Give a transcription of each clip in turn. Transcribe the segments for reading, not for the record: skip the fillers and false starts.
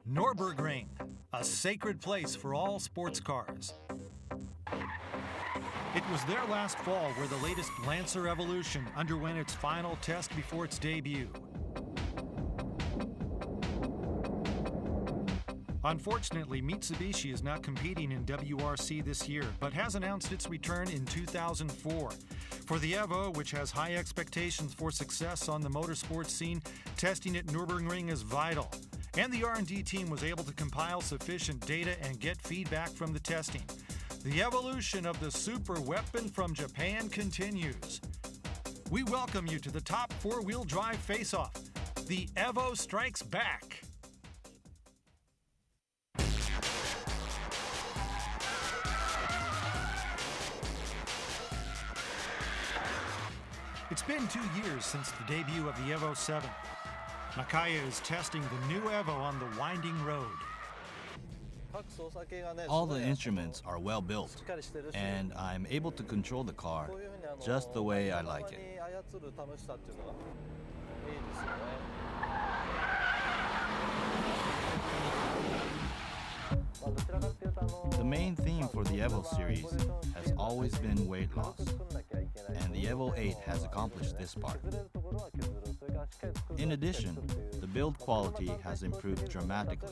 Nürburgring, a sacred place for all sports cars. It was there last fall where the latest Lancer Evolution underwent its final test before its debut. Unfortunately, Mitsubishi is not competing in WRC this year, but has announced its return in 2004. For the Evo, which has high expectations for success on the motorsports scene, testing at Nürburgring is vital. And the R&D team was able to compile sufficient data and get feedback from the testing. The evolution of the super weapon from Japan continues. We welcome you to the top four-wheel drive face-off. The Evo strikes back. It's been 2 years since the debut of the Evo 7. Nakaya is testing the new Evo on the winding road. All the instruments are well built, and I'm able to control the car just the way I like it. The main theme for the Evo series has always been weight loss, and the Evo 8 has accomplished this part. In addition, the build quality has improved dramatically.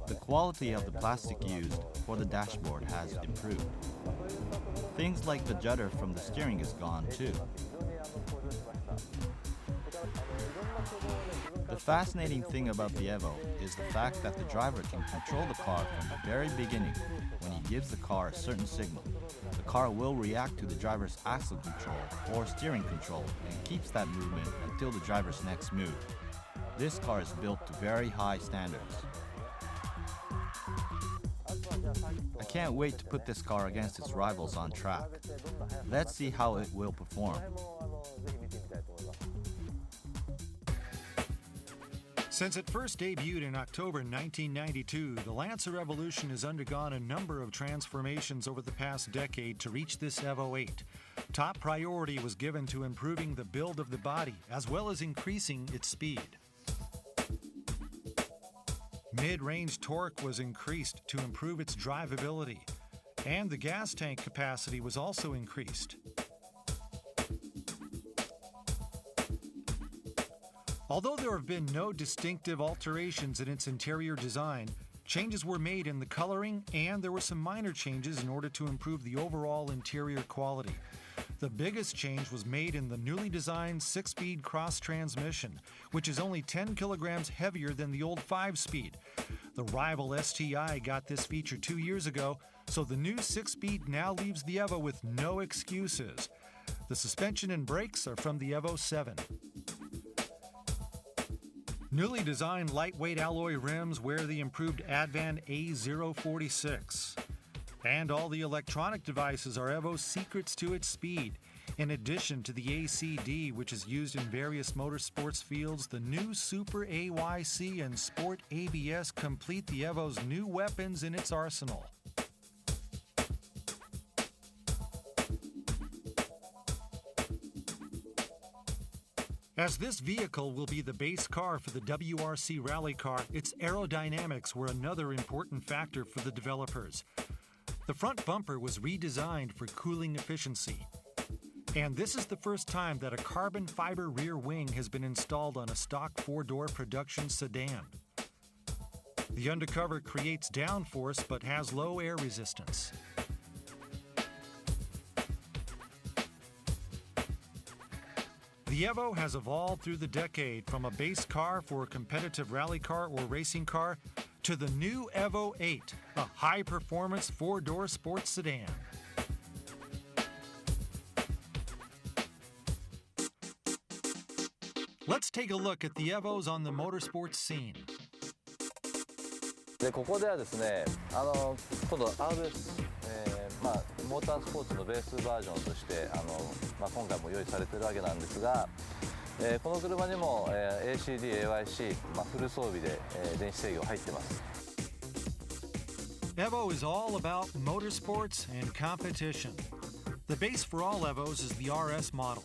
The quality of the plastic used for the dashboard has improved. Things like the judder from the steering is gone too. The fascinating thing about the Evo is the fact that the driver can control the car from the very beginning. When he gives the car a certain signal, the car will react to the driver's axle control or steering control and keeps that movement until the driver's next move. This car is built to very high standards. I can't wait to put this car against its rivals on track. Let's see how it will perform. Since it first debuted in October 1992, the Lancer Evolution has undergone a number of transformations over the past decade to reach this Evo 8. Top priority was given to improving the build of the body, as well as increasing its speed. Mid-range torque was increased to improve its drivability, and the gas tank capacity was also increased. Although there have been no distinctive alterations in its interior design, changes were made in the coloring and there were some minor changes in order to improve the overall interior quality. The biggest change was made in the newly designed 6-speed cross transmission, which is only 10 kilograms heavier than the old 5-speed. The rival STI got this feature 2 years ago, so the new 6-speed now leaves the Evo with no excuses. The suspension and brakes are from the Evo 7. Newly designed lightweight alloy rims wear the improved Advan A046. And all the electronic devices are Evo's secrets to its speed. In addition to the ACD, which is used in various motorsports fields, the new Super AYC and Sport ABS complete the Evo's new weapons in its arsenal. As this vehicle will be the base car for the WRC rally car, its aerodynamics were another important factor for the developers. The front bumper was redesigned for cooling efficiency. And this is the first time that a carbon fiber rear wing has been installed on a stock 4-door production sedan. The undercover creates downforce but has low air resistance. The Evo has evolved through the decade from a base car for a competitive rally car or racing car to the new Evo 8, a high-performance 4-door sports sedan. Let's take a look at the Evos on the motorsports scene. でここではですね、今度 RS、モータースポーツのベースバージョンとして今回も用意されているわけなんですが、この車にも、ACD、AYC、フル装備で電子制御入ってます。Evo is all about motorsports and competition. The base for all Evos is the RS model.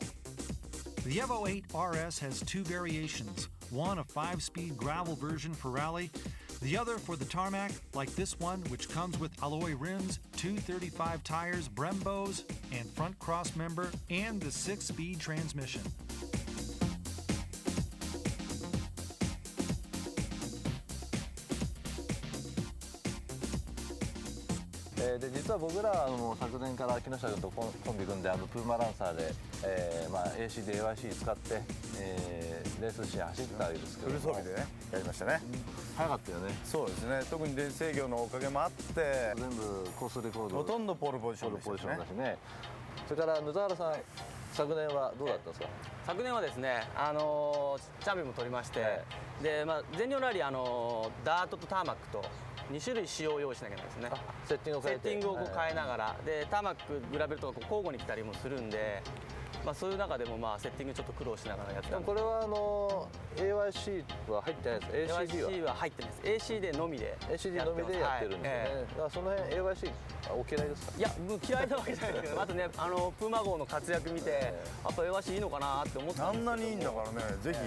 The Evo 8 RS has two variations, one a 5-speed gravel version for rally, the other for the tarmac, like this one, which comes with alloy rims, 235 tires, Brembos, and front cross member, and the 6-speed transmission. で実は僕らは昨年から木下君とコンビ組んでプーマランサーで、AC で AYC 使って、レースシーン走ったわけですけどフル装備でねやりましたね、早かったよね。そうですね、特に電子制御のおかげもあって全部コースレコードほとんどポールポジションでしただしね。それからヌタハラさん、昨年はどうだったんですか？昨年はですね、チャンピオンも取りまして、で、全日本ラリーダートとターマックと2種類仕様を用意しなきゃいけないですね。セッティングを変えて、セッティングをこう変えながら、でターマックグラベルとか交互に来たりもするんで、そういう中でもセッティングちょっと苦労しながらやってたんで。これはAYC は入ってないです。 AYC は入ってないです。 AC でのみで ACD のみでやってるんですよね、だからその辺 AYC お嫌いですか？いや、もう嫌いなわけじゃないですけど、あとね、プーマ号の活躍見て、やっぱ AYC いいのかなって思ってたんですけど、あんなにいいんだからね、ぜひ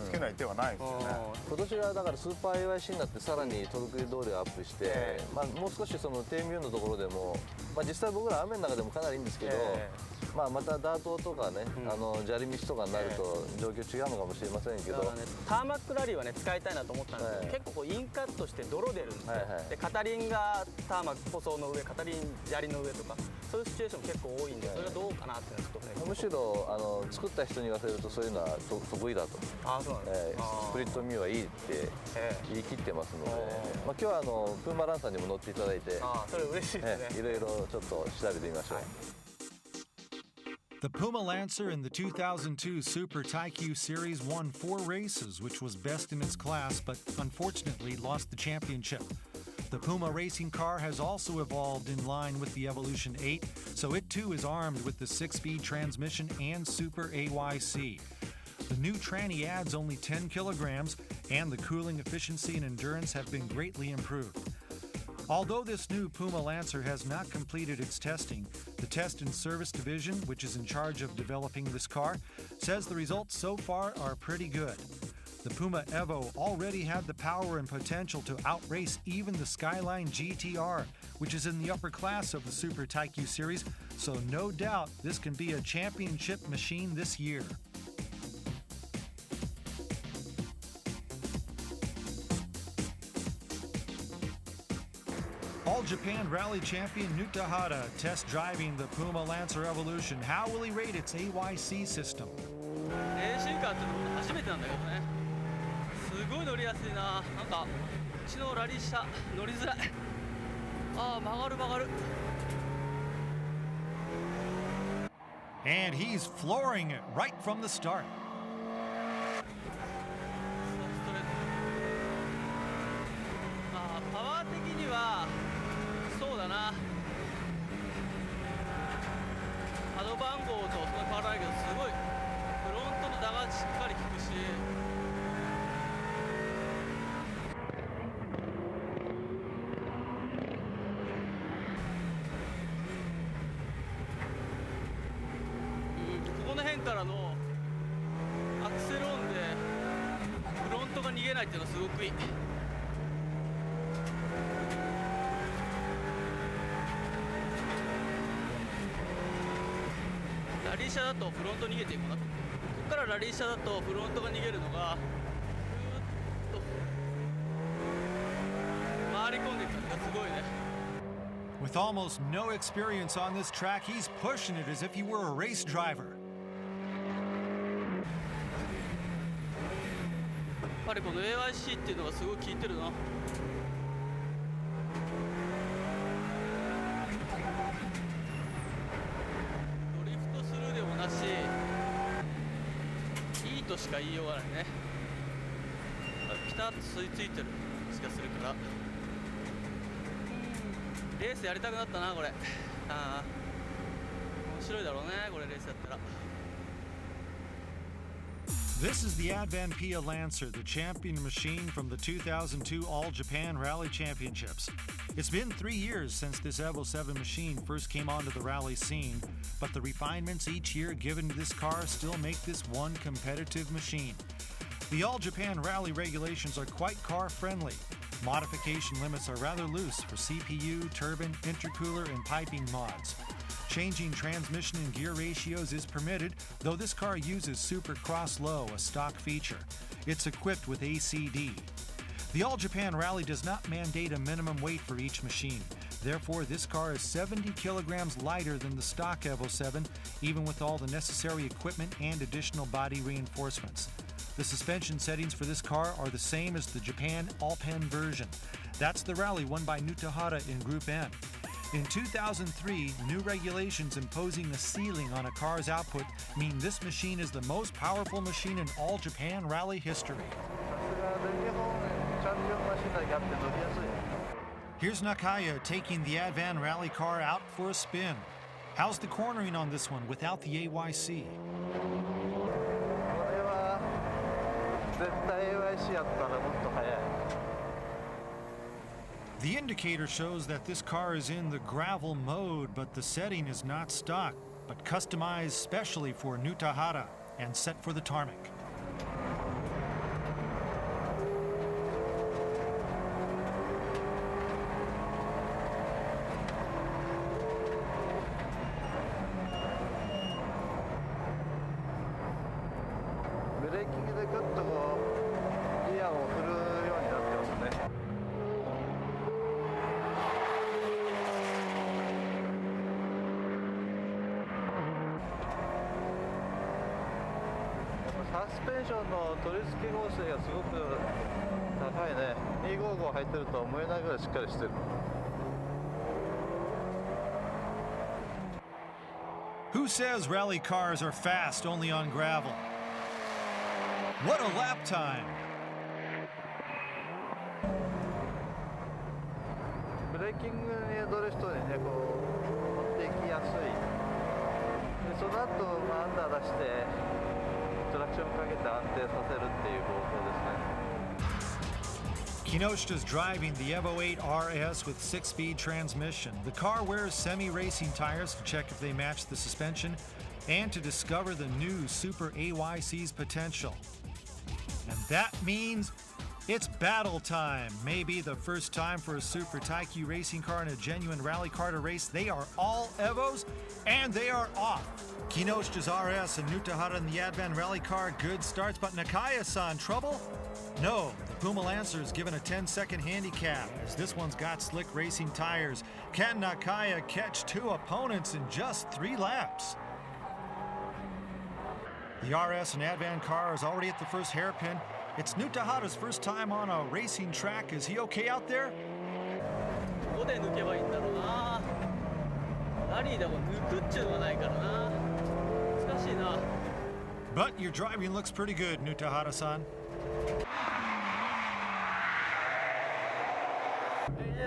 つけない手はないですよね。今年はだからスーパー AYC になってさらにトルク動力アップして、もう少しその低ミューのところでも、実際僕ら雨の中でもかなりいいんですけど、またダートとかね、砂利道とかになると状況違うのかもしれませんけど、ターマックラリーはね使いたいなと思ったんですけど、結構こうインカットして泥出るんですよ、で片輪がターマック舗装の上、片輪砂利の上とか、そういうシチュエーション結構多いんで、それはどうかなっていうのはちょっとね。むしろ作った人に言わせるとそういうのは得意だと。そうなんですか。スプリットミューはいいって言い切ってますので、今日はプーマランさんにも乗っていただいて、それ嬉しいですね。いろいろちょっと調べてみましょう。The Puma Lancer in the 2002 Super Taikyu Series won 4 races, which was best in its class, but unfortunately lost the championship. The Puma racing car has also evolved in line with the Evolution 8, so it too is armed with the 6-speed transmission and Super AYC. The new tranny adds only 10 kilograms, and the cooling efficiency and endurance have been greatly improved. Although this new Puma Lancer has not completed its testing, the Test and Service Division, which is in charge of developing this car, says the results so far are pretty good. The Puma Evo already had the power and potential to outrace even the Skyline GTR, which is in the upper class of the Super Taikyu series, so no doubt this can be a championship machine this year. All Japan Rally champion Nutahara test driving the Puma Lancer Evolution. How will he rate its AYC system? レーシングカーってのも初めてなんだけどね。すごい乗りやすいな。なんかうちのラリー車乗りづらい。曲がる曲がる。And he's flooring it right from the start. パワー的にはそうだな、角番号とそんな変わらないけど、すごいフロントの打がしっかり効くし、ここの辺からのアクセルオンでフロントが逃げないっていうのはすごくいい。ラリー車だとフロント逃げていくかな。ここからラリー車だとフロントが逃げるのがぐーっと回り込んでいく感じがすごいね。With almost no experience on this track, he's pushing it as if he were a race driver. やっぱりこの AYC っていうのがすごい効いてるな。いいとしか言いようがないね。ピタッと吸い付いてる気がするから、レースやりたくなったなこれ。面白いだろうねこれ、レースやったら。This is the Advan Pia Lancer, the champion machine from the 2002 All Japan Rally Championships. It's been 3 years since this Evo 7 machine first came onto the rally scene, but the refinements each year given to this car still make this one competitive machine. The All Japan Rally regulations are quite car-friendly. Modification limits are rather loose for CPU, turbine, intercooler, and piping mods. Changing transmission and gear ratios is permitted, though this car uses Super Cross Low, a stock feature. It's equipped with ACD. The All Japan Rally does not mandate a minimum weight for each machine. Therefore, this car is 70 kilograms lighter than the stock Evo 7, even with all the necessary equipment and additional body reinforcements. The suspension settings for this car are the same as the Japan Alpen version. That's the rally won by Nutahara in Group N. In 2003, new regulations imposing a ceiling on a car's output mean this machine is the most powerful machine in all Japan rally history. Here's Nakaya taking the Advan rally car out for a spin. How's the cornering on this one without the AYC? The indicator shows that this car is in the gravel mode, but the setting is not stock, but customized specially for Nutahara and set for the tarmac. Who says rally cars are fast only on gravel? What a lap time! ブレーキングにドリフトにね、こう乗っていきやすい。で、その後、アンダー出してトラクションかけて安定させるっていう方法ですね。Kinoshita's driving the Evo 8 RS with 6-speed transmission. The car wears semi-racing tires to check if they match the suspension and to discover the new Super AYC's potential. And that means it's battle time. Maybe the first time for a Super Taiki racing car and a genuine rally car to race. They are all Evos, and they are off. Kinoshita's RS and Nutahara in the Advan rally car, good starts, but Nakaya-san, trouble? No, the Puma Lancer is given a 10-second handicap, as this one's got slick racing tires. Can Nakaya catch two opponents in just 3 laps? The RS and Advan car is already at the first hairpin. It's Nutahara's first time on a racing track. Is he okay out there? ここで抜けばいいんだろうな。ラリーでも抜くっちゅうのはないからな。難しいな。 But your driving looks pretty good, Nutahara-san. よ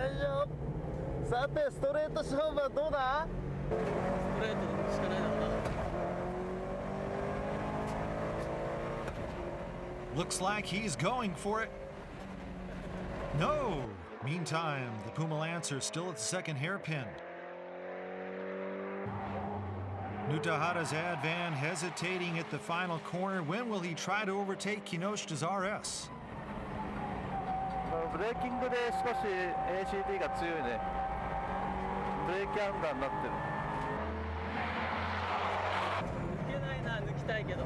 いしょ。さて、ストレート勝負はどうだ？ストレートで抜くしかないだろうな。 Looks like he's going for it. No! Meantime, the Puma Lancer is still at the second hairpin. Nutahara's Advan hesitating at the final corner. When will he try to overtake Kinoshita's RS? ブレーキングで少し ACD が強いね。ブレーキアンダーになってる。抜けないな、抜きたいけど。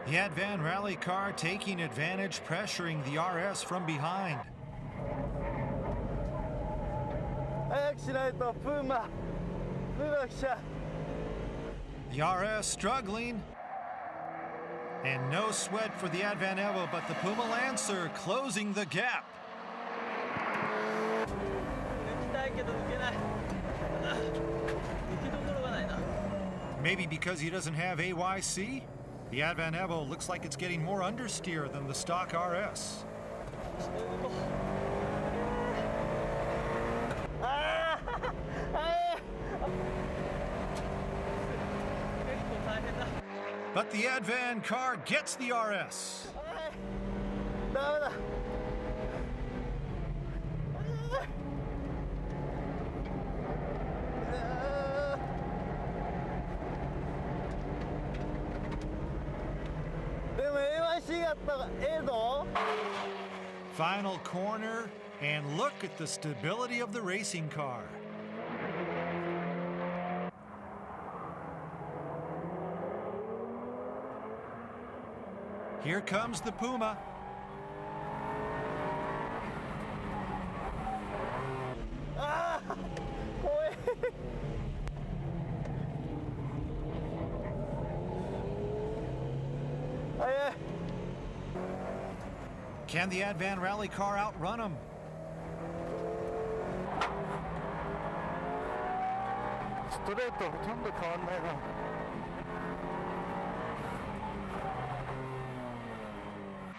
The Advan rally car taking advantage, pressuring the RS from behind. 早くしないとプーマ来ちゃう。 The RS struggling. And no sweat for the Advan Evo, but the Puma Lancer closing the gap. 抜きたいけど抜けない。抜きどころがないな。 Maybe because he doesn't have AYC? The Advan Evo looks like it's getting more understeer than the stock RS. But the Advan car gets the RS. ダメだ。でも AYC があったらええぞ。 Final corner, and look at the stability of the racing car. Here comes the Puma. Can the Advan rally car outrun him?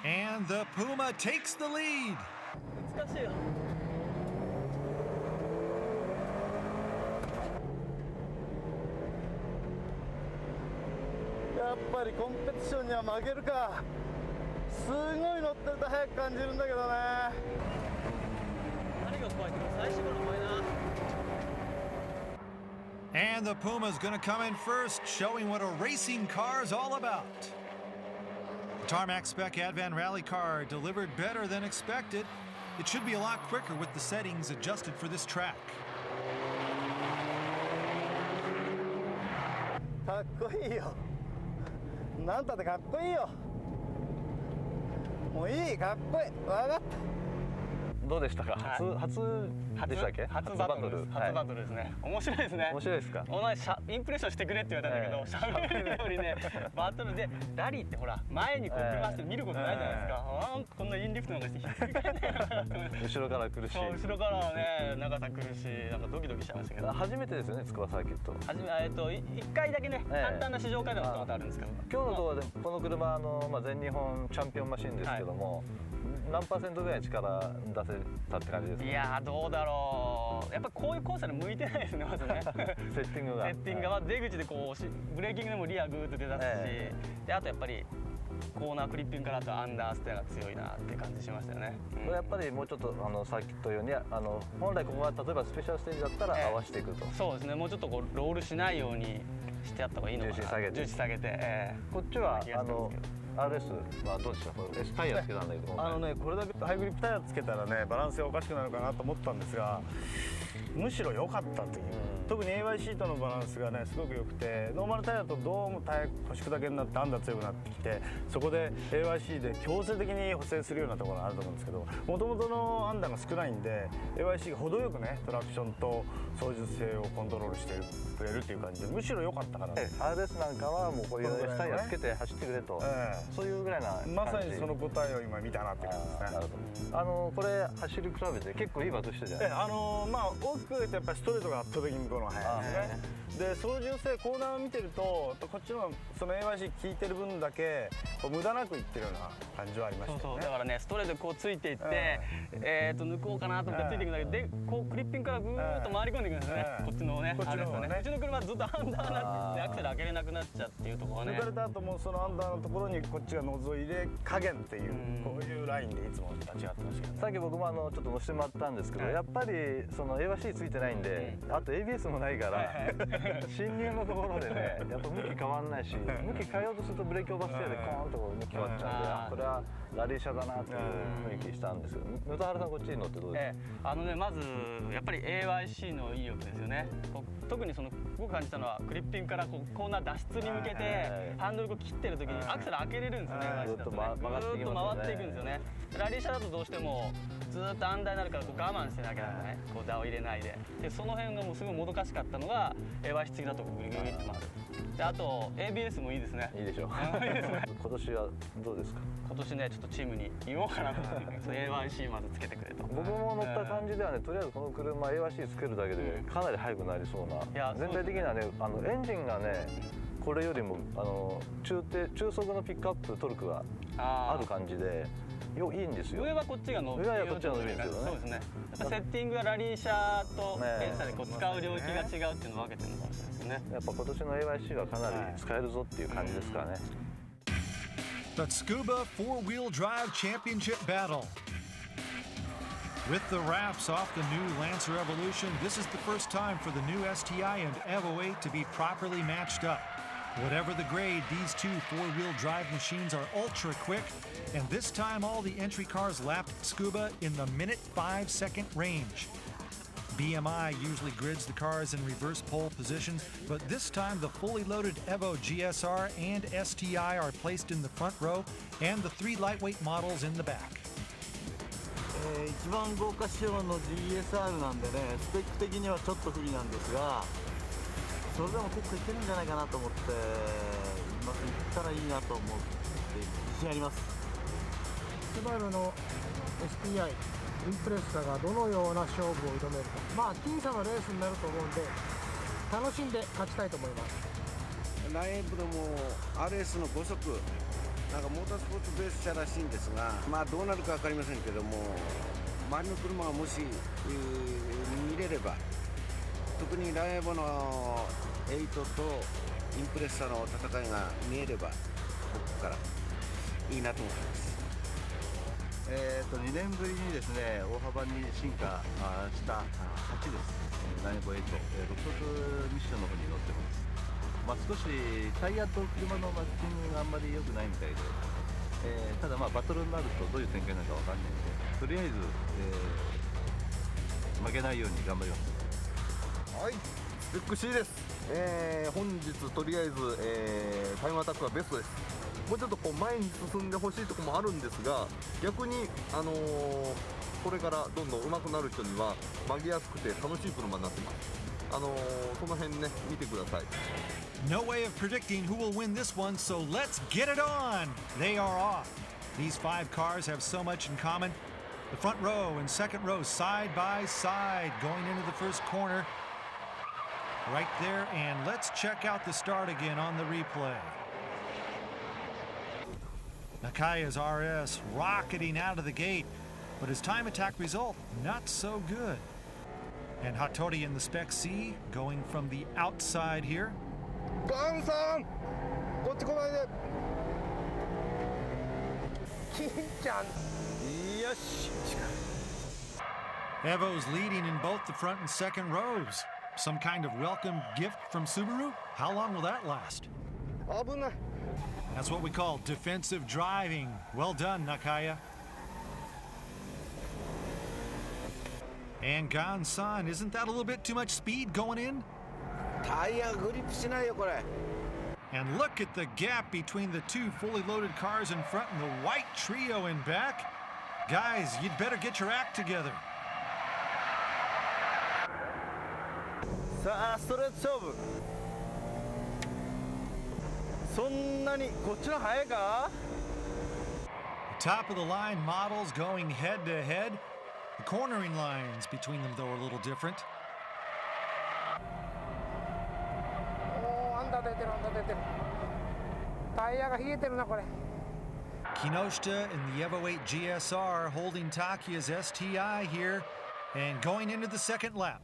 And the Puma takes the lead. 難しいよ。やっぱりコンペティションには負けるか。すごい乗ってると速く感じるんだけどね。何が怖いって最初から怖いな。 And the Puma's gonna come in first, showing what a racing car is all about. The Tarmac Spec Advan Rally car delivered better than expected. It should be a lot quicker with the settings adjusted for this track. かっこいいよ。なんたってかっこいいよ。もういい、かっこいい。分かった。どうでしたか。初でしたっけ？初バトルです。初バトルですね。面白いですね。面白いですか。お前インプレッションしてくれって言われたんだけど、喋るよりね、バトルでラリーってほら前にこう車して見ることないじゃないですか。こんなインリフトなんかしてひっくり返ってるかなと思って。後ろから来るし。後ろからはね、長さ来るし、なんかドキドキしちゃいましたけど。初めてですよね、筑波サーキット。1回だけね、簡単な試乗会で乗ったことあるんですけど。今日の動画でこの車全日本チャンピオンマシンですけども。何パーセントぐらい力出せたって感じですか。いやーどうだろう。やっぱこういうコースに向いてないですねまずね。セッティングが。セッティングが出口でこうブレーキングでもリアグーッと出だすし、であとやっぱりコーナークリッピングからあとアンダーステアが強いなって感じしましたよね。これやっぱりもうちょっとサーキット用に本来ここが例えばスペシャルステージだったら合わせていくと。そうですね。もうちょっとこうロールしないようにしてやった方がいいのかな。重心下げて。こっちはRS はどうでした？S タイヤつけたんだけど、これだけハイグリップタイヤつけたらねバランスがおかしくなるかなと思ったんですが、むしろ良かったという、特に AY シートのバランスがねすごく良くて、ノーマルタイヤだとどうもタイヤ腰砕けになってアンダー強くなってきて、そこで AYC で強制的に補正するようなところがあると思うんですけど、もともとのアンダーが少ないんで AYC が程よくねトラクションと操縦性をコントロールしてくれるっていう感じでむしろ良かったかな。RS なんかはもうこういう S タイヤつけて走ってくれと、そういうぐらいなまさにその答えを今見たなって感じですね。なるほど。これ走り比べて結構いいバトルしてるじゃないですか。大きく言うとやっぱりストレートが圧倒的に向こうの方が速いですね。で操縦性コーナーを見てるとこっちのその AYC 効いてる分だけ無駄なくいってるような感じはありましたね。そうだからねストレートでこうついていって、抜こうかなと思ってついていくんだけど、でこうクリッピングからぐーっと回り込んでいくんですね。こっちのねあれですよね。うちの車ずっとアンダーになってアクセル開けれなくなっちゃうっていうところはね。抜かれた後もそのアンダーのところにこっちがノズを入れ加減っていうこういうラインでいつも立ち上がってましたけど、さっき僕もちょっと乗せてもらったんですけど、やっぱりその AYC ついてないんで、あと ABS もないから進入のところでねやっぱ向き変わんないし、向き変えようとするとブレーキオーバーステアでコーンと向き変わっちゃうんで、これはラリー車だなっていう雰囲気したんですけど、野田原さんこっちに乗ってどうですか？まずやっぱり AYC のいい欲ですよね。特に僕感じたのはクリッピングからコーナー脱出に向けてハンドルを切ってる時にアクセル開けれるんですよね。ずっと曲がっていくんですよね。んですよね。ラリー車だとどうしてもずっとアンダーになるから我慢してなきゃならない、こう座を入れないで、その辺がもうすごいもどかしかったのが AYC 付きだとグリグリって回る。であと ABS もいいですね。いいでしょう。いいですね。今年はどうですか？今年ねちょっとチームに言おうかなと思って AYC まずつけてくれと。僕も乗った感じではね、とりあえずこの車 AYC つけるだけでかなり速くなりそうな、全体的にはねエンジンがねこれよりも中速のピックアップトルクがある感じでいいんですよ。上はこっちが伸びる。上はこっちが伸びるんですけどね。そうですね。やっぱセッティングがラリー車とエンサで使う領域が違うっていうのを分けてるのかもしれないですね。ね。やっぱ今年の AYC はかなり使えるぞっていう感じですからね。The Tsukuba four-wheel drive championship battle. With the wraps off the new Lancer Evolution, this is the first time for the new STI and Evo 8 to be properly matched up. Whatever the grade, these two four-wheel drive machines are ultra quick, and this time all the entry cars lapped Tsukuba in the minute 5-second range. BMI usually grids the cars in reverse pole positions, but this time the fully loaded Evo GSR and STI are placed in the front row and the three lightweight models in the back. 一番豪華仕様の GSR なんでね、スペック的にはちょっと不利なんですが、それでも結構いけるんじゃないかなと思って、うまくいったらいいなと思って自信あります。スバルの STI インプレッサがどのような勝負を挑めるか、まあ僅差のレースになると思うんで、楽しんで勝ちたいと思います。ラインエンブでも RS の5速なんかモータースポーツベース車らしいんですが、まあどうなるか分かりませんけども、周りの車がもし、見れれば、特にライエボの8とインプレッサの戦いが見えれば、僕からいいなと思ってます。2年ぶりにですね、大幅に進化した8です。ライエボ8、6速ミッションの方に乗ってます。まあ、少しタイヤと車のマッチングがあんまり良くないみたいで、ただまあバトルになるとどういう展開なのか分かんないので、とりあえず、負けないように頑張ります。はい、スペック C です。本日とりあえず、タイムアタックはベストです。もうちょっとこう前に進んでほしいところもあるんですが、逆に、これからどんどん上手くなる人には曲げやすくて楽しい車になってます。その辺ね、見てください。No way of predicting who will win this one, so let's get it on! They are off. These 5 cars have so much in common. The front row and second row side by side going into the first corner. Right there, and let's check out the start again on the replay. Nakaya's RS rocketing out of the gate, but his time attack result not so good. And Hattori in the Spec C going from the outside here. ガンさん、こっち来ないで。金ちゃん、よし。 Evo's leading in both the front and second rows. Some kind of welcome gift from Subaru? How long will that last? 危ない。 That's what we call defensive driving. Well done, Nakaya. And Gan-san, isn't that a little bit too much speed going in? タイヤグリップしないよこれ。 And look at the gap between the two fully loaded cars in front and the white trio in back. Guys, you'd better get your act together. さあストレート勝負。そんなにこっちの速いか？ Top of the line models going head to head. The cornering lines between them, though, are a little different. おー、アンダー出てる、アンダー出てる。タイヤが冷えてるな、これ。 Kinoshita in the Evo 8 GSR holding Takia's STI here and going into the second lap.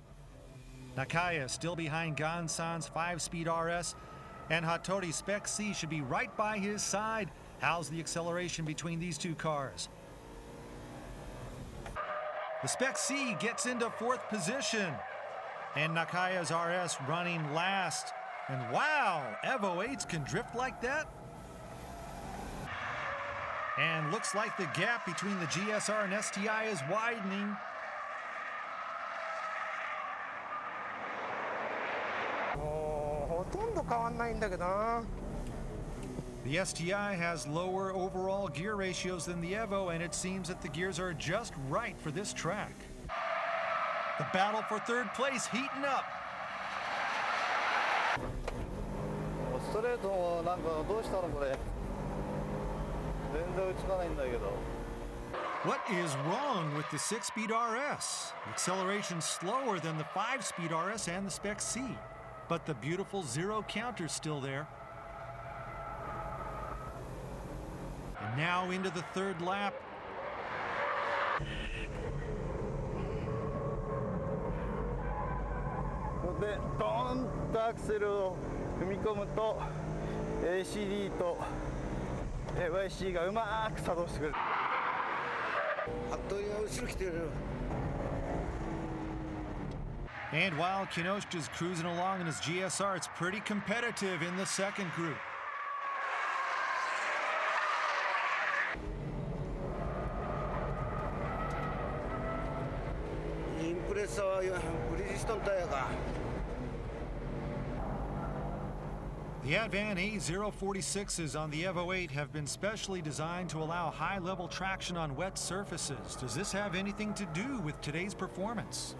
Nakaya still behind Gan-san's 5-speed RS, and Hattori Spec C should be right by his side. How's the acceleration between these two cars? The Spec C gets into 4th position, and Nakaya's RS running last. And wow, Evo 8s can drift like that? And looks like the gap between the GSR and STI is widening. ほとんど変わんないんだけどな。 The STI has lower overall gear ratios than the Evo, and it seems that the gears are just right for this track. The battle for 3rd place heating up. ストレートもなんかどうしたのこれ。全然追いつかないんだけど。 What is wrong with the 6-speed RS? Acceleration slower than the 5-speed RS and the Spec C, but the beautiful zero counter's still there. And now into the 3rd lap. 出でドーンとアクセルを踏み込むと ACD と YC がうまく作動してくれる。服部が後ろ来てる。 And while Kinoshita's cruising along in his GSR, it's pretty competitive in the second group. インプレッサーはブリヂストンタイヤか。 The Advan A046s on the Evo 8 have been specially designed to allow high-level traction on wet surfaces. Does this have anything to do with today's performance?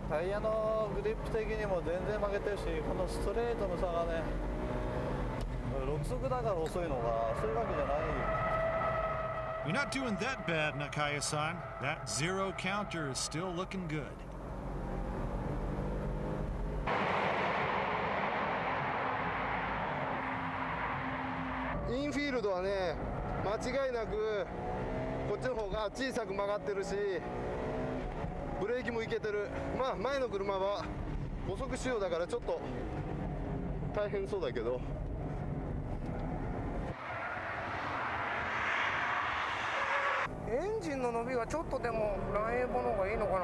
タイヤのグリップ的にも全然負けてるし、このストレートの差がね、6速だから遅いのがそういうわけじゃない。 You're not doing that bad, Nakaya-san. That zero counter is still looking good. インフィールドはね、間違いなくこっちの方が小さく曲がってるし、ブレーキもいけてる。まあ前の車は5速仕様だからちょっと大変そうだけど。エンジンの伸びがちょっとでもランエボの方がいいのかな。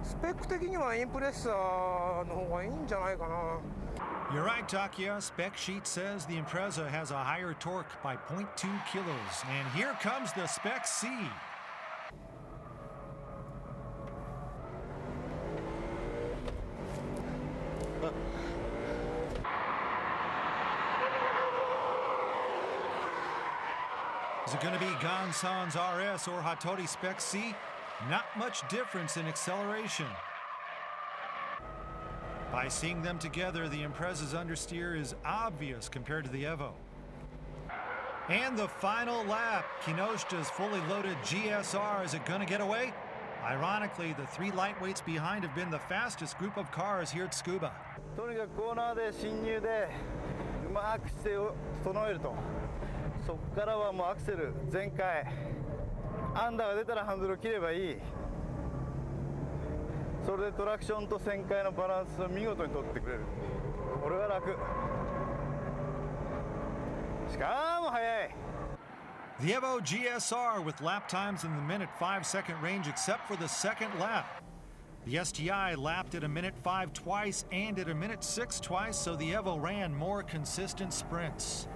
スペック的にはインプレッサーの方がいいんじゃないかな。 You're right, Takia. Spec sheet says the Impreza has a higher torque by 0.2 kilos. And here comes the Spec C. Is it going to be Gansan's RS or Hattori Spec C? Not much difference in acceleration. By seeing them together, the Impreza's understeer is obvious compared to the Evo. And the final lap, Kinoshita's fully loaded GSR. Is it going to get away? Ironically, the three lightweights behind have been the fastest group of cars here at Tsukuba. とにかくコーナーで進入でうまく姿勢を整えると。そこからはもうアクセル全開。アンダーが出たらハンドルを切ればいい。それでトラクションと旋回のバランスを見事に取ってくれる。これは楽。しかも速い。 The Evo GSR with lap times in the minute 5-second range except for the second lap. The STI lapped at a minute 5 twice and at a minute 6 twice, so the Evo ran more consistent sprints.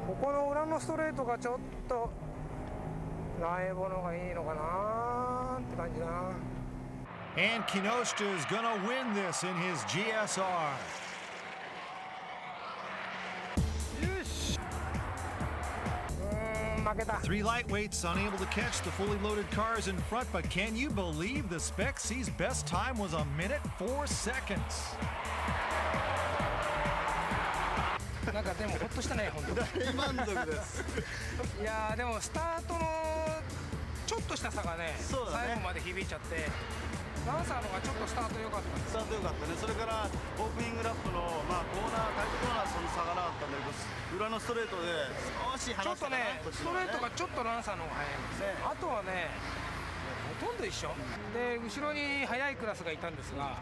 ここの裏のストレートがちょっとランエボの方がいいのかなって感じだな。 And Kinoshita is gonna win this in his GSR. 負けた。 Three lightweights unable to catch the fully loaded cars in front, but can you believe the Spec C's best time was a minute 4 seconds? なんかでもほっとしたね、本当。大満足です。いやーでもスタートのちょっとした差がね、そうだね最後まで響いちゃって、ランサーのがちょっとスタート良かったんです。スタート良かったね。それからオープニングラップの、コーナータイトコーナーその差がなかったんだけど、裏のストレートで少しちょっとね、ストレートがちょっとランサーの方が速いんですね。あとはね、ほとんど一緒で、後ろに速いクラスがいたんですが、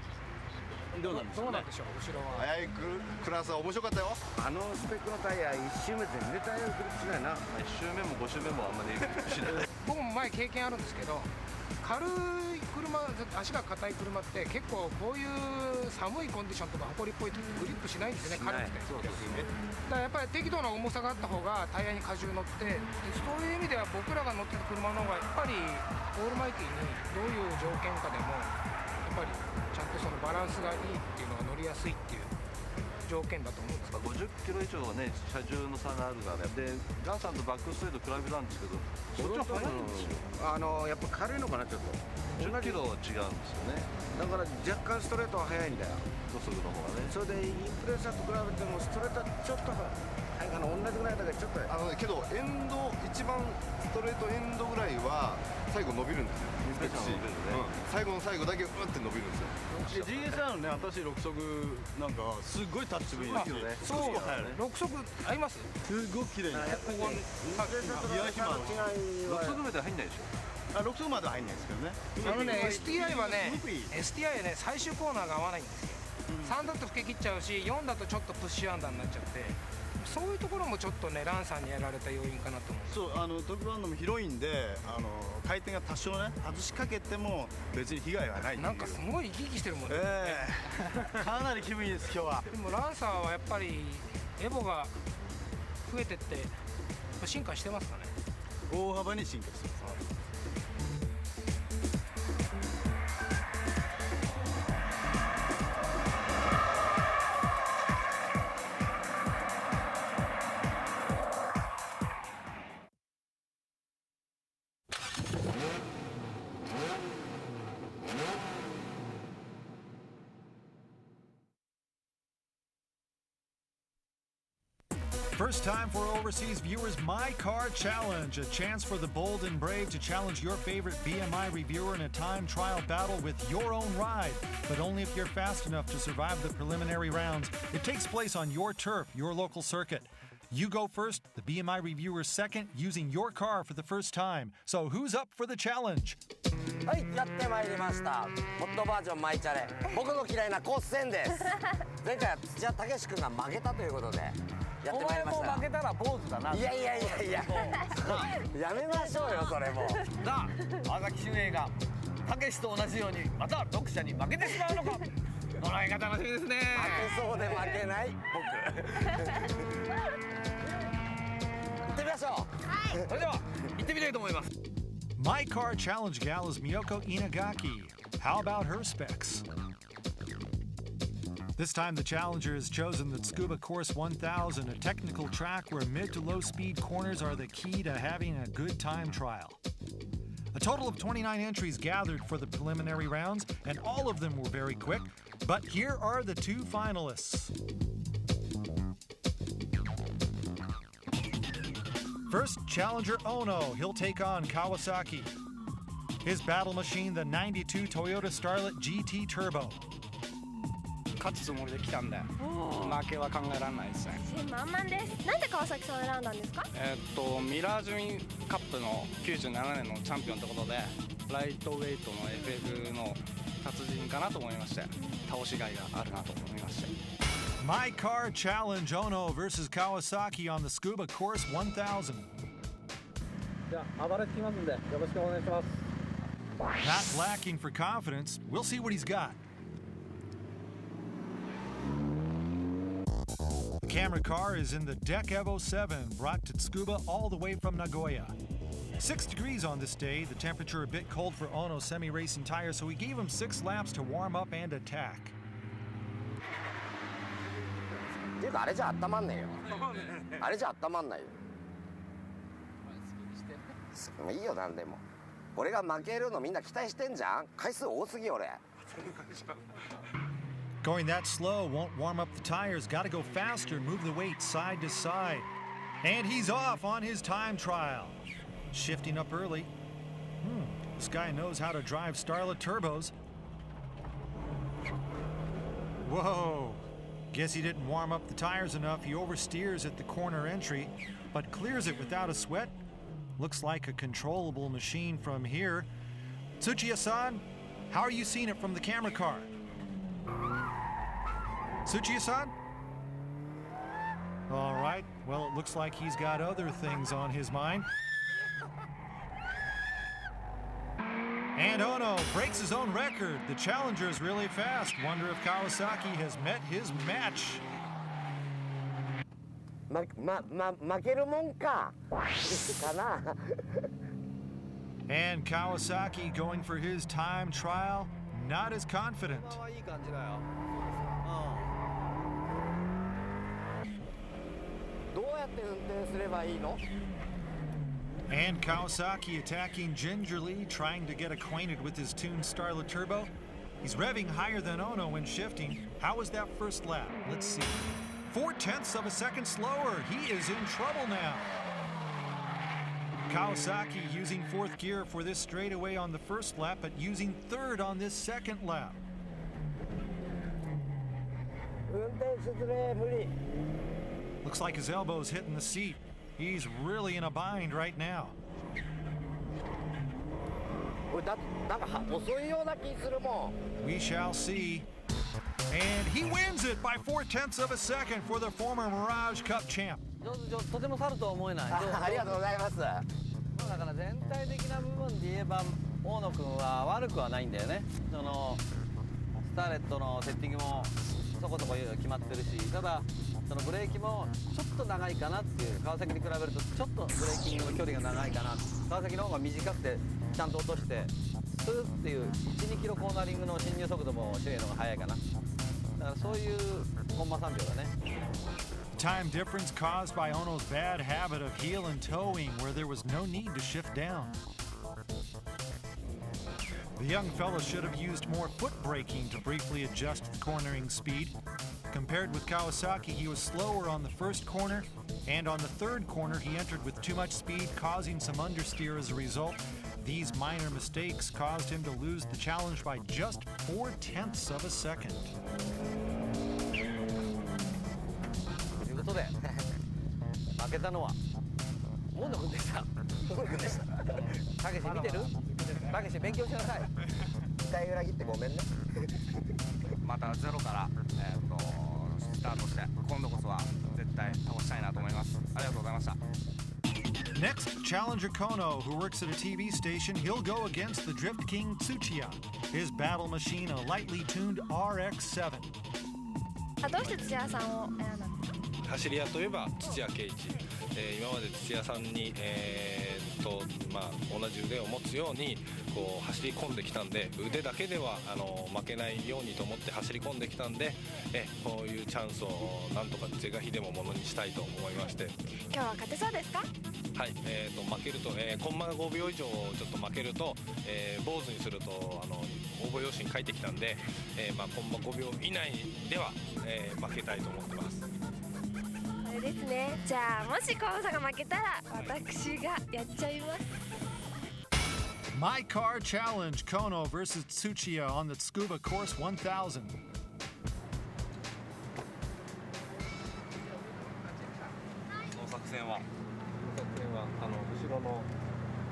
どうなんでしょうね。どうなんでしょう、後ろは。速いクラスは面白かったよ。あのスペックのタイヤ1周目全然タイヤグリップしないな。1周目も5周目もあんまりしない僕も前経験あるんですけど、軽い車、足が硬い車って結構こういう寒いコンディションとか埃っぽい時グリップしないんですよね、軽くて。だからやっぱり適度な重さがあった方がタイヤに荷重乗って、そういう意味では僕らが乗ってる車の方がやっぱりオールマイティにどういう条件下でもやっぱりちゃんとそのバランスがいいっていうのが乗りやすいっていう条件だと思うんです。50キロ以上はね、車重の差があるからね。で、ガンさんとバックストレート比べたんですけど、そっちの方が速いんですよ。やっぱ軽いのかな、ちょっと。10キロ違うんですよね。だから若干ストレートは速いんだよ。5速の方がね。それでインプレッサーと比べてもストレートはちょっと同じぐらいだからちょっとけどエンド一番ストレートエンドぐらいは最後伸びるんですよ。最後の最後だけって伸びるんですよ。GSR のね新しい6速なんかすっごいタッチもいいですよね。そう6速合います？すごい綺麗に。ここリアヒマの6速まで入んないでしょ。6速までは入んないですけどね。STI はね STI はね最終コーナーが合わないんですよ。3だと吹け切っちゃうし4だとちょっとプッシュアンダーになっちゃって、そういうところもちょっとねランさんにやられた要因かなと思う。そうトップバンドも広いんで回転が多少ね外しかけても別に被害はないっていう。なんかすごい生き生きしてるもんね。かなり気分いいです今日は。でもランサーはやっぱりエボが増えてって進化してますかね。大幅に進化してます。First time for overseas viewers, My Car Challenge, a chance for the bold and brave to challenge your favorite BMI reviewer in a time trial battle with your own ride, but only if you're fast enough to survive the preliminary rounds. It takes place on your turf, your local circuit. You go first, the BMI reviewer second, using your car for the first time. So who's up for the challenge? はい、やってまいりました。ホットバージョンマイチャレ。僕の嫌いなコース戦です。前回は土屋武史君が負けたということでやってまいりました。お前も負けたら坊主だな。いややめましょうよそれも。さあ、川崎秀英が武史と同じようにまた読者に負けてしまうのか。この辺が楽しみですね。負けそうで負けない僕。行ってみましょう。はい。それでは行ってみたいと思います。My Car Challenge gal is Miyoko Inagaki. How about her specs? This time the challenger has chosen the Tsukuba Course 1000, a technical track where mid to low speed corners are the key to having a good time trial. A total of 29 entries gathered for the preliminary rounds, and all of them were very quick. But here are the two finalists. First, challenger Ono. He'll take on Kawasaki. His battle machine, the 92 Toyota Starlet GT Turbo. 勝つつもりで来たんで負けは考えられないですね。満々です。なんで川崎さんを選んだんですか？ミラージュインカップの97年のチャンピオンってことでライトウェイトの FF の達人かなと思いまして倒しがいがあるなと思いまして。My Car Challenge Ono versus Kawasaki on the Tsukuba Course 1000. じゃあ暴れてきますんでよろしくお願いします。Not lacking for confidence. We'll see what he's got. The camera car is in the Deck Evo 7, brought to Tsukuba all the way from Nagoya. 6 degrees on this day, the temperature a bit cold for Ono's semi-racing tires, so he gave him 6 laps to warm up and attack. っていうかあれじゃ温まんねえよ。あれじゃ温まんないよ。もういいよなんでも。俺が負けるのみんな期待してんじゃん。回数多すぎ俺。Going that slow won't warm up the tires. Gotta go faster, move the weight side to side. And he's off on his time trial. Shifting up early. This guy knows how to drive Starlet turbos. Whoa. Guess he didn't warm up the tires enough. He oversteers at the corner entry, but clears it without a sweat. Looks like a controllable machine from here. Tsuchiya-san, how are you seeing it from the camera car? Tsuchiya-san? All right, well, it looks like he's got other things on his mind. And Ono breaks his own record. The challenger is really fast. Wonder if Kawasaki has met his match. 負けるもんか。かな。And Kawasaki going for his time trial, not as confident. いい感じだよ。どうやって運転すればいいの？ And Kawasaki attacking gingerly, trying to get acquainted with his tuned Starlet Turbo. He's revving higher than Ono when shifting. How was that first lap? Let's see. 4/10 of a second slower. He is in trouble now. Kawasaki using fourth gear for this straightaway on the first lap, but using third on this second lap. Looks like his elbow's hitting the seat. He's really in a bind right now. We shall see. And he wins it by 4/10 of a second for the former Mirage Cup champ. とても猿とは思えない。ありがとうございます。だから全体的な部分で言えば大野君は悪くはないんだよね。そのスターレットのセッティングもそこそこ決まってるし、ただそのブレーキもちょっと長いかなっていう。川崎に比べるとちょっとブレーキングの距離が長いかな。川崎の方が短くてちゃんと落としてスーっていう 1,2 キロコーナリングの進入速度もシュエの方が速いかな。だからそういうコンマ3秒だね。Time difference caused by Ono's bad habit of heel and toeing, where there was no need to shift down. The young fella should have used more foot braking to briefly adjust the cornering speed. Compared with Kawasaki, he was slower on the first corner, and on the third corner he entered with too much speed, causing some understeer as a result. These minor mistakes caused him to lose the challenge by just 4/10 of a second. ということで負けたのは大野君でした。大野君でした。たけし見てる？たけし勉強しなさい。期待裏切ってごめんね。またゼロからスタートして今度こそは絶対倒したいなと思います。ありがとうございました。Next, Challenger Kono, who works at a TV station, he'll go against the Drift King Tsuchiya. His battle machine, a lightly tuned RX-7. どうして土屋さんを選んだんですか？走り屋といえば土屋圭一、今まで土屋さんに、同じ腕を持つようにこう走り込んできたんで、腕だけでは負けないようにと思って走り込んできたんで、こういうチャンスをなんとか是が非でもものにしたいと思いまして。今日は勝てそうですか？はい、負けると、コンマ5秒以上ちょっと負けると、坊主にすると応募用紙に書いてきたんで、コンマ5秒以内では、負けたいと思ってます。あれですね。じゃあもし河野さんが負けたら私がやっちゃいます。My Car Challenge Kono versus Tsuchiya on the Tsukuba Course 1000. 作戦は後ろの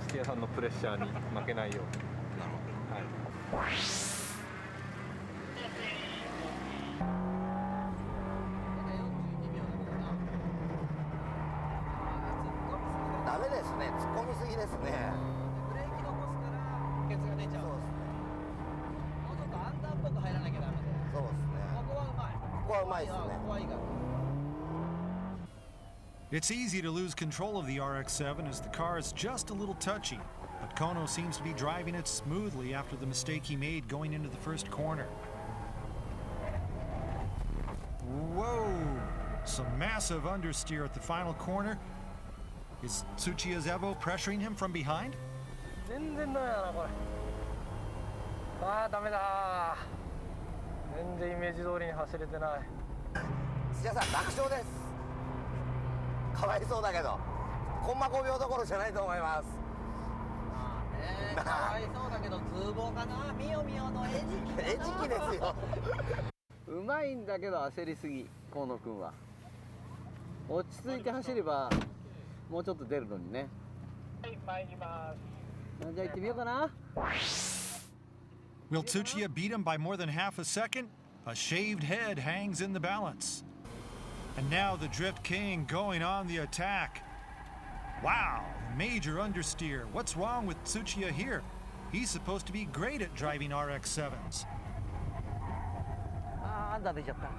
土屋さんのプレッシャーに負けないように。なるほど。はい。ダメですね。突っ込みすぎですね。ブレーキ残すからケツが出ちゃう。そうですね。もうちょっとアンダーっぽく入らなきゃダメで。そうですね。ここはうまい。ここはうまいですね。ここはいいから。It's easy to lose control of the RX-7 as the car is just a little touchy, but Kono seems to be driving it smoothly after the mistake he made going into the first corner. Whoa! Some massive understeer at the final corner. Is Tsuchiya's Evo pressuring him from behind? 全然ダメだなこれ。ダメだ。全然イメージ通りに走れてない。土屋さん楽勝です。かわいそうだけどコンマ5秒どころじゃないと思います。かわいそうだけど通報かな。みよみよの餌食。餌食ですよ。うまいんだけど焦りすぎ河野君は。落ち着いて走ればもうちょっと出るのにね。はい、参ります。じゃあ行ってみようかな。Will Tsuchiya beat him by more than half a second? A shaved head hangs in the balance. And now the Drift King going on the attack. Wow, major understeer. What's wrong with Tsuchiya here? He's supposed to be great at driving RX-7s. アンダー出ちゃった。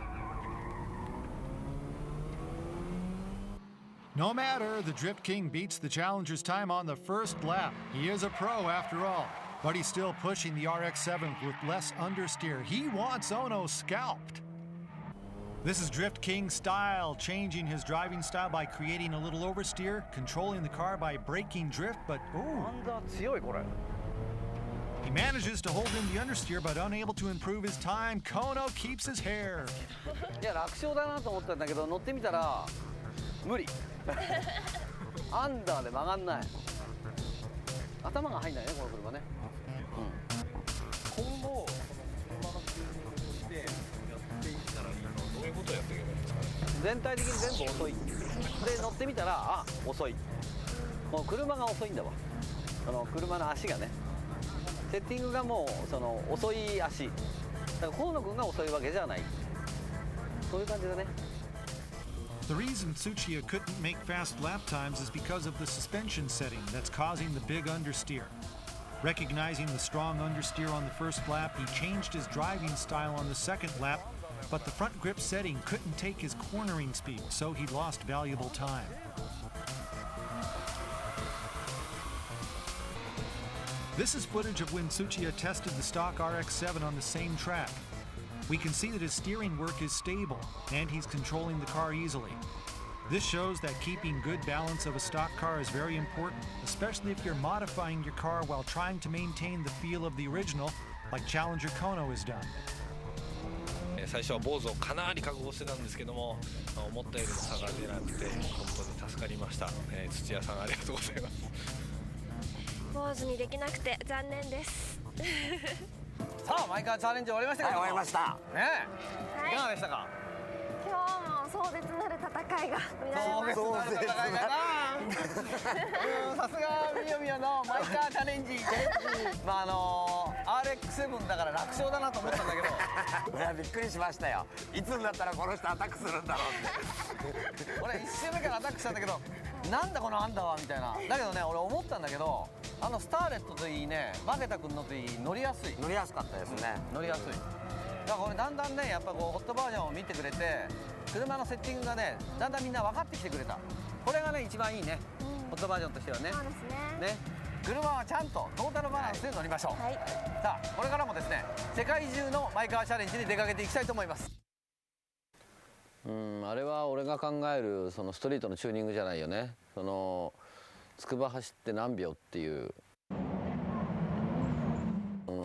No matter, the Drift King beats the challenger's time on the first lap. He is a pro after all, but he's still pushing the RX-7 with less understeer. He wants Ono scalped. This is Drift King style, changing his driving style by creating a little oversteer, controlling the car by braking drift, but ooh. He manages to hold in the understeer, but unable to improve his time. Kono keeps his hair. いや楽勝だなと思ったんだけど乗ってみたら無理アンダーで曲がんない頭が入んないねこの車ね、今後車のチューニングしてやっていったらいいのどういうことをやっていけばいいんですかね。全体的に全部遅いで乗ってみたらあ遅いもう車が遅いんだわその車の足がねセッティングがもうその遅い足だから河野君が遅いわけじゃないそういう感じだね。 The reason Tsuchiya couldn't make fast lap times is because of the suspension setting that's causing the big understeer. Recognizing the strong understeer on the first lap, he changed his driving style on the second lap, but the front grip setting couldn't take his cornering speed, so he lost valuable time. This is footage of when Tsuchiya tested the stock RX-7 on the same track. We can see that his steering work is stable, and he's controlling the car easily. This shows that keeping good balance of a stock car is very important, especially if you're modifying your car while trying to maintain the feel of the original, like Challenger Kono has done. 最初は坊主をかなり覚悟してたんですけども思ったよりも差が出なくて本当に助かりました、土屋さんありがとうございます。坊主にできなくて残念です。さあマイカーチャレンジ終わりましたけど、はい、終わりましたねえ、いかがでしたか。今日も壮絶なる戦いが見られました。壮絶なる戦いだなさすがみよみよのマイカーチャレンジまあRX-7 だから楽勝だなと思ったんだけどいやびっくりしましたよ。いつになったらこの人アタックするんだろうって俺1周目からアタックしたんだけどなんだこのアンダーはみたいな。だけどね俺思ったんだけどスターレットといいねバケタ君のといい乗りやすい乗りやすかったですね。乗りやすいだからこれだんだんねやっぱこうホットバージョンを見てくれて車のセッティングがねだんだんみんな分かってきてくれた。これがね一番いいね、ホットバージョンとしてはね。そうですね。車はちゃんとトータルバランスで乗りましょう、はい、さあこれからもですね世界中のマイカーチャレンジに出かけていきたいと思います。あれは俺が考えるそのストリートのチューニングじゃないよね。その筑波走って何秒っていう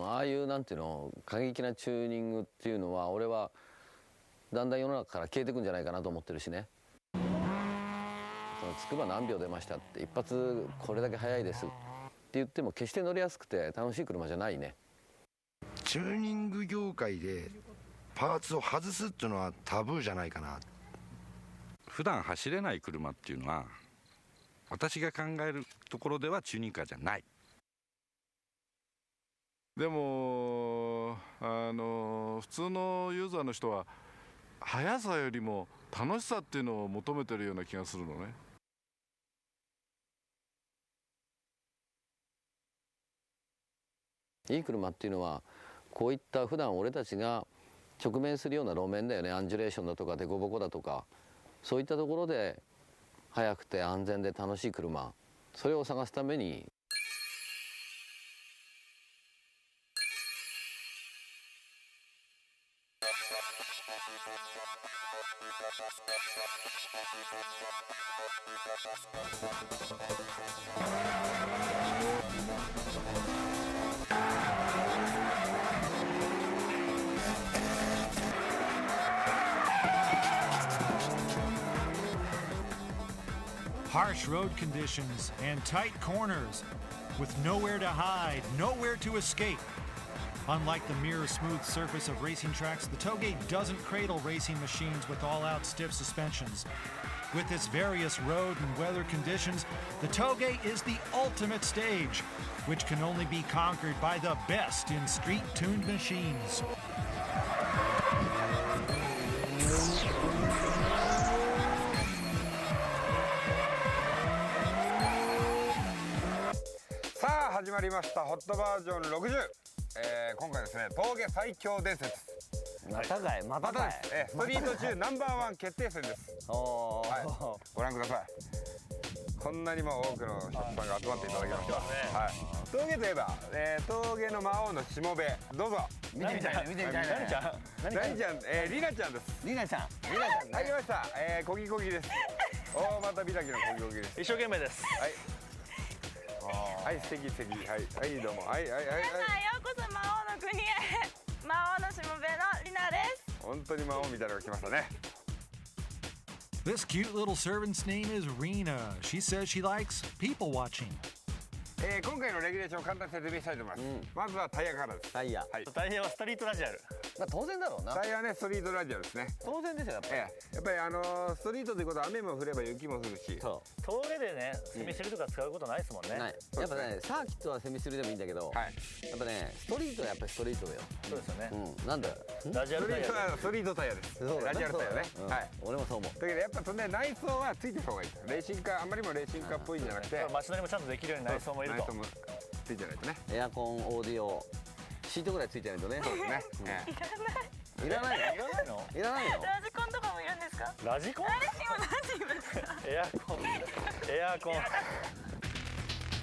ああいうなんていうの過激なチューニングっていうのは俺はだんだん世の中から消えていくんじゃないかなと思ってるしね。その筑波何秒出ましたって一発これだけ速いですって言っても決して乗りやすくて楽しい車じゃないね。チューニング業界でパーツを外すっていうのはタブーじゃないかな。普段走れない車っていうのは私が考えるところではチューニングカーじゃない。でも普通のユーザーの人は速さよりも楽しさっていうのを求めてるような気がするのね。いい車っていうのはこういった普段俺たちが直面するような路面だよね。アンジュレーションだとか凸凹だとかそういったところで速くて安全で楽しい車、それを探すためにHarsh road conditions and tight corners with nowhere to hide, nowhere to escape. Unlike the mirror-smooth surface of racing tracks, the Touge doesn't cradle racing machines with all-out stiff suspensions. With its various road and weather conditions, the Touge is the ultimate stage, which can only be conquered by the best in street-tuned machines. さあ始まりましたホットバージョン60、今回ですね峠最強伝説またかいまたかいストリート中ナンバーワン決定戦です。はい、ご覧ください。こんなにも多くのお客さんが集まっていただきました、はい、峠といえば、峠の魔王のしもべどうぞ見てみたいね見てみたいね。何ちゃんりなちゃんです。りなちゃん入りました、コギコギです。大股開きのコギコギです。一生懸命です。はいはい素敵素敵はいどうもはい皆さんようこそ魔王の国へ魔王のしもべのリナです本当に魔王みたいなのが来ましたね This cute little servant's name is Rena. She says she likes people watching. 今回のレギュレーションを簡単に説明したいと思います、まずはタイヤからですタイヤ、はい、タイヤはストリートラジアルまあ当然だろうなタイヤはねストリートラジアルですね当然ですよやっぱり、やっぱりストリートということは雨も降れば雪も降るし峠でねセミシルとか使うことないですもんね、ないやっぱねサーキットはセミシルでもいいんだけど、やっぱねストリートはやっぱりストリートだよそうですよね、なんだよラジアルタイヤストリートタイヤですラジアルタイヤね、はい、俺もそう思うだけどやっぱね内装はついてる方がいいレーシングカーあんまりもレーシングカーっぽいんじゃなくて街乗りもちゃんとできるように内装もいるとついてないとねエアコンオーディオシートぐらいついてないとねそうですねいらないのいらないのラジコンとかもいるんですかラジコン今何て言うんですかエアコン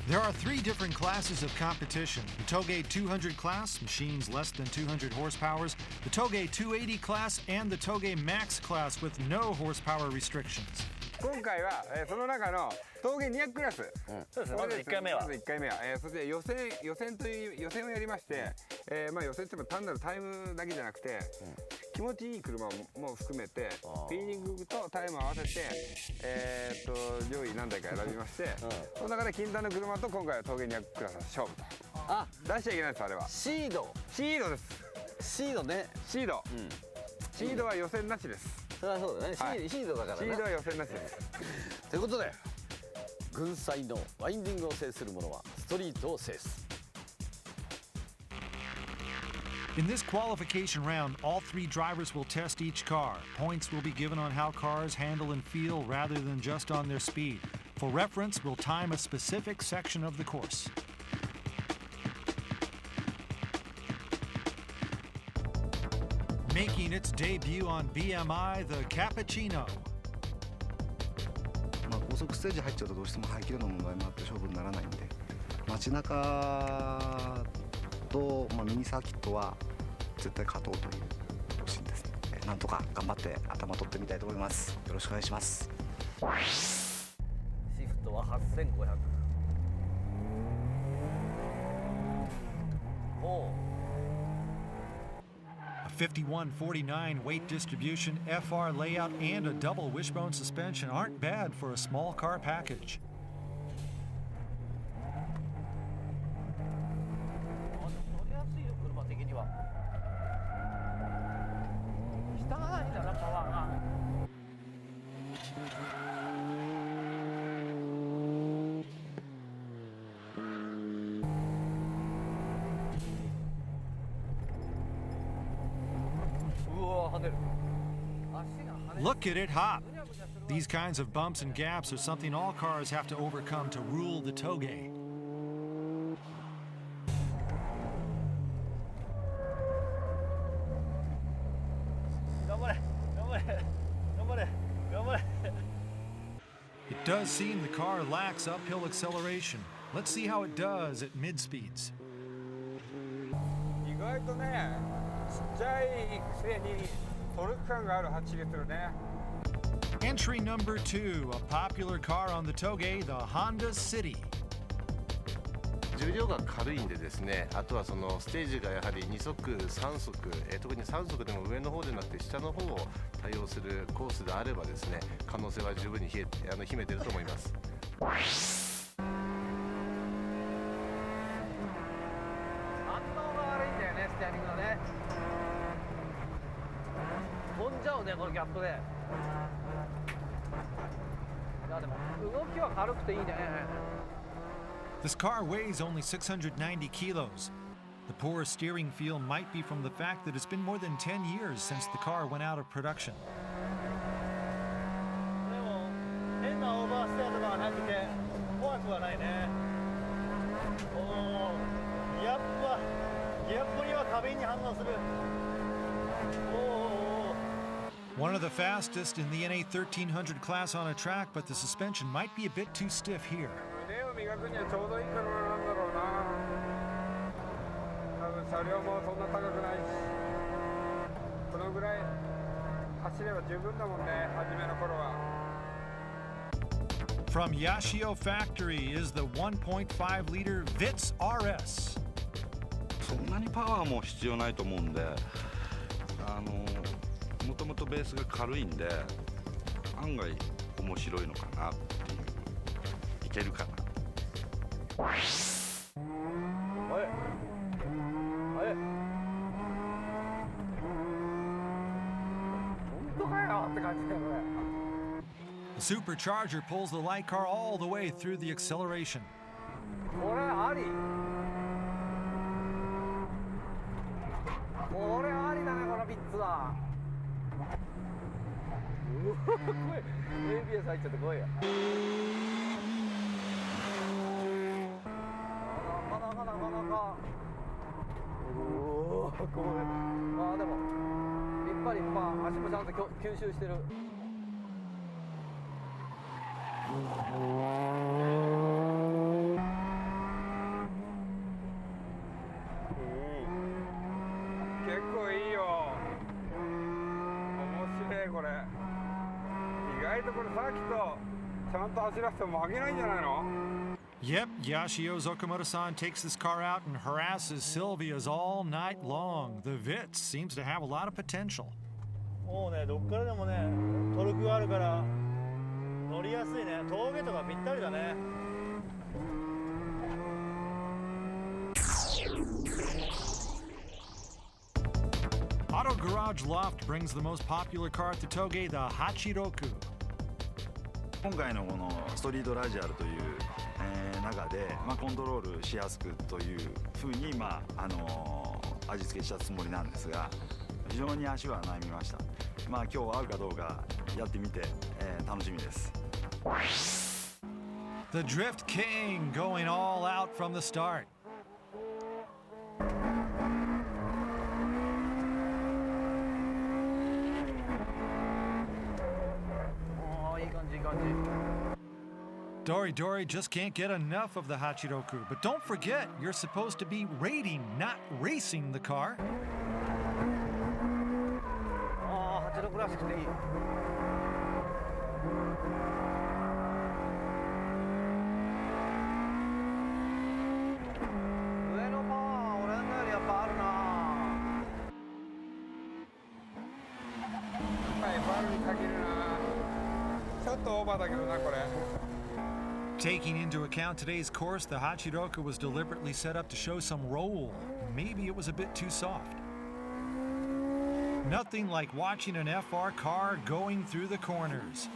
There are 3 different classes of competition. The Toge 200 class, machines less than 200 horsepowers, the Toge 280 class, and the Toge Max class with no horsepower restrictions. 今回は、その中の峠200クラス、そうですね、まず1回目はそして予選をやりまして、まあ予選っても単なるタイムだけじゃなくて、気持ちいい車も含めてフィーリングとタイムを合わせて、上位何台か選びまして、その中で禁断の車と今回は峠200クラスの勝負と出しちゃいけないですあれはシードですシードねシードは予選なしですそれはそうだね、シードだからねシードは予選なしですということで軍祭のワインディングを制する者はストリートを制す In this qualification round, all 3 drivers will test each car. Points will be given on how cars handle and feel rather than just on their speed. For reference, we'll time a specific section of the course. Making its debut on BMI, the Cappuccino. 高速ステージ入っちゃうとどうしても排気量の問題もあって勝負にならないんで街中と、ミニサーキットは絶対勝とうという方針ですね。なんとか頑張って頭取ってみたいと思います。よろしくお願いします。シフトは8500。A 51-49 weight distribution, FR layout, and a double wishbone suspension aren't bad for a small car package. Look at it hop! These kinds of bumps and gaps are something all cars have to overcome to rule the Toge. It does seem the car lacks uphill acceleration. Let's see how it does at mid speeds. 意外とね、ちっちゃいくせにトルク感がある走りするね。Entry number 2, a popular car on the Toge, the Honda City. 重量が軽いんでですね、あとはそのステージがやはり2足、3足、特に3足でも上の方でなくて下の方を対応するコースであればですね、可能性は十分に秘めていると思います。反応が悪いんだよね、ステアリングがね。飛んじゃうね、このギャップで。いやでも動きは軽くていいね。This car weighs only 690 kilos. The poor steering feel might be from the fact that it's been more than 10 years since the car went out of production. でも変なオーバーステアとかはなくて怖くはないね。ギャップには過敏に反応する。One of the fastest in the NA 1300 class on a track, but the suspension might be a bit too stiff here. 腕を磨くにはちょうどいい車なんだろうな。多分車両もそんな高くないし、このぐらい走れば十分だもんね、初めの頃は。From Yashio Factory is the 1.5-liter Vitz RS. そんなにパワーも必要ないと思うんで、もともとベースが軽いんで案外面白いのかなっていう、いけるかな。The supercharger pulls the light car all the way through the acceleration. これあり。これありだね、このビッツは。うわ、怖い。ABS 入っちゃって怖いや。なかなか。うお、これ。あ、でも立派立派。足もちゃんと吸収してる。結構いいよ。面白いこれ。意外とこれさっきとちゃんと走らせても負けないんじゃないの？ Yep, Yashio's Okamoto-san takes this car out and harasses Sylvia's all night long. The Vitz seems to have a lot of potential. もうね、どっからでもね、トルクがあるから乗りやすいね。峠とかぴったりだね。Auto Garage Loft brings the most popular car at the Toge, the Hachiroku. 今回のこのストリートラジアルという、中で、コントロールしやすくというふうに、味付けしたつもりなんですが、非常に足は悩みました。今日合うかどうかやってみて、楽しみです。The Drift King going all out from the start. いい感じいい感じ。Dory just can't get enough of the Hachiroku. But don't forget, you're supposed to be rating, not racing the car. 86らしくていい。上のパワー俺のよりやっぱあるな。やっぱりバルに限るな。ちょっとオーバーだけどなこれ。Taking into account today's course, the Hachiroku was deliberately set up to show some roll. Maybe it was a bit too soft. Nothing like watching an FR car going through the corners.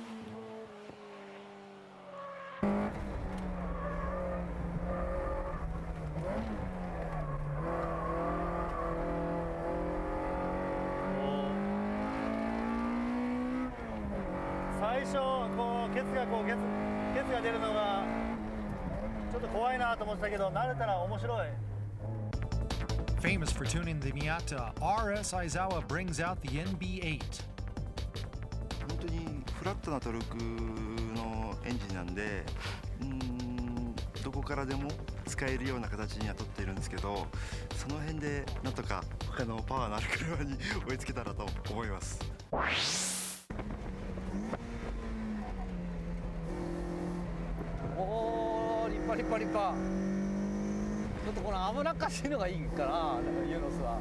Famous for tuning the Miata, RS Aizawa brings out the NB8. 本当にフラットなトルクのエンジンなんで、どこからでも使えるような形には取っているんですけど、その辺でなんとか他のパワーのある車に追いつけたらと思います。おー、立派立派立派。ちょっとこの危なっかしいのがいいかな、ユノスは。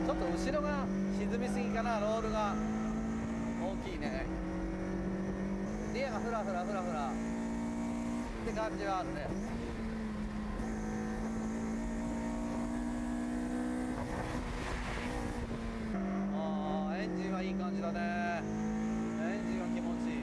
ちょっと後ろが沈みすぎかな、ロールが大きいね。リアがフラフラフラフラって感じはあるね。ああ、エンジンはいい感じだね。エンジンは気持ちいい。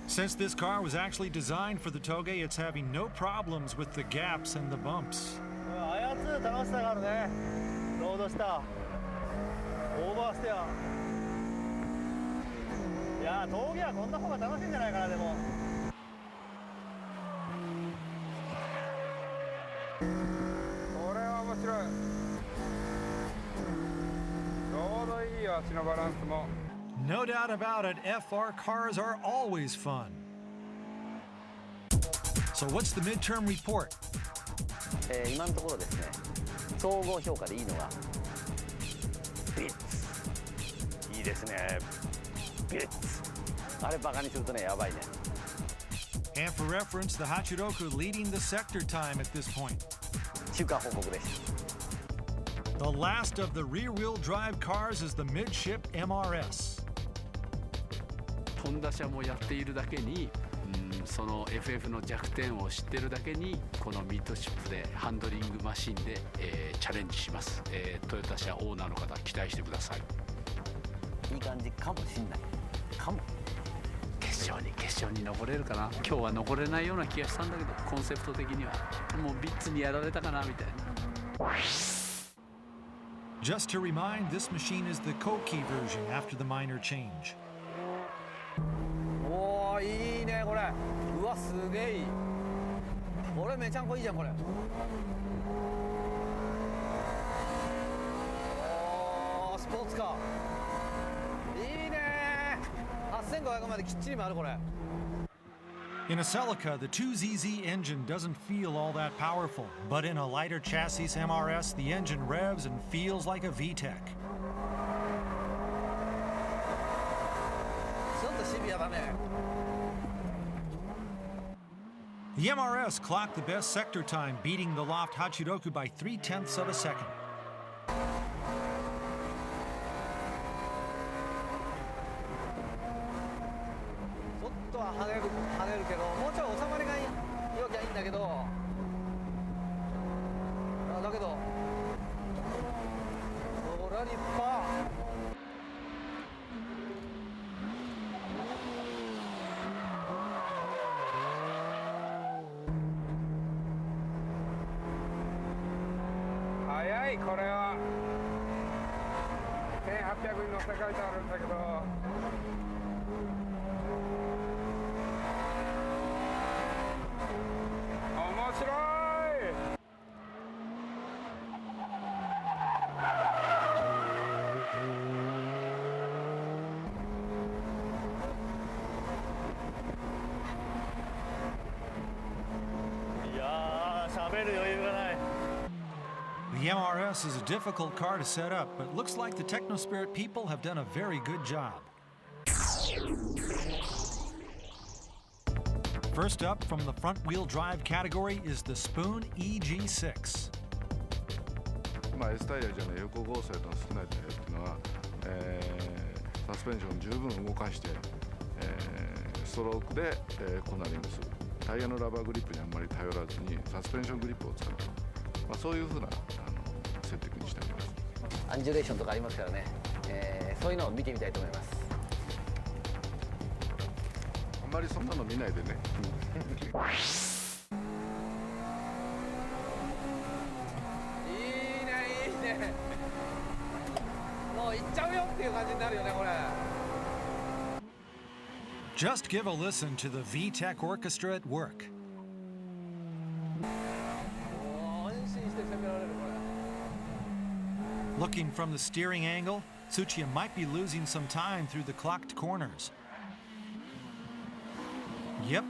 Since this car was actually designed for the Toge, it's having no problems with the gaps and the bumps. 操る楽しさがあるね。ロードスター、オーバーステア。いやー、峠はこんな方が楽しいんじゃないかな。でもこれは面白い。ちょうどいいよ、足のバランスも。No doubt about it, FR cars are always fun. So what's the midterm report? 今のところですね、総合評価でいいのがビッツ。いいですね、ビッツ。あれバカにするとね、やばいね。And for reference, the Hachiroku leading the sector time at this point. 中間報告です。The last of the rear-wheel drive cars is the midship MRS. ホンダ車もやっているだけに、その FF の弱点を知ってるだけに、このミッドシップでハンドリングマシンで、チャレンジします。トヨタ車オーナーの方期待してください。いい感じかもしんない。かも。決勝に残れるかな。今日は残れないような気がしたんだけど、コンセプト的にはもうビッツにやられたかなみたいな。Just to remind, this machine is the Koki version after the minor change. おー、いいねこれ。うわ、すげえいい。これめちゃんこいいじゃんこれ。おー、スポーツカー。いいね。8500まできっちり回るこれ。In a Celica, the 2ZZ engine doesn't feel all that powerful, but in a lighter chassis MRS, the engine revs and feels like a VTEC. ちょっとシビアだね。The MRS clocked the best sector time, beating the Loft Hachiroku by 0.3 of a second. ちょっとは跳ねるけど、もうちょい収まりがよきゃいいんだけど、だけどこれは立派。早い、これは1800に乗せて書いてあるんだけど、面白い。いやー、喋る余裕がない。The MRS is a difficult car to set up, but looks like the Technospirit people have done a very good job. First up from the front-wheel drive category is the Spoon EG6. まあ S タイヤじゃない横合成の少ないタイヤっていうのは、サスペンション十分動かして、ストロークで、コーナリングする。タイヤのラバーグリップにあんまり頼らずにサスペンショングリップを使う。まあ、そういうふうな設定にしてあります。アンジュレーションとかありますからね、そういうのを見てみたいと思います。あんまりそんなの見ないでね。いいねいいね。もう行っちゃうよっていう感じになるよねこれ。Just give a listen to the VTEC orchestra at work. Looking from the steering angle, Tsuchiya might be losing some time through the clocked corners. Yep,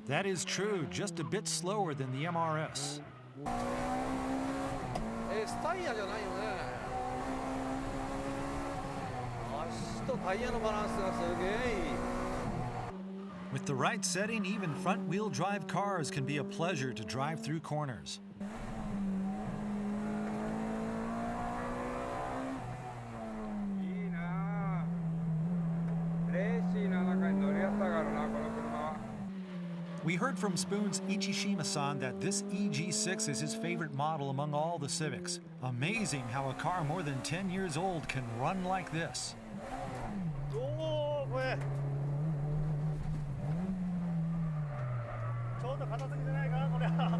that is true, just a bit slower than the MRS. S タイヤじゃないよね。足とタイヤのバランスがすげえいい。With the right setting, even front-wheel drive cars can be a pleasure to drive through corners. いいな。レーシーな中に乗りやすさがあるな、この車は。We heard from Spoon's Ichishima-san that this EG6 is his favorite model among all the Civics. Amazing how a car more than 10 years old can run like this. おー、これちょっと硬すぎてないかなこれは。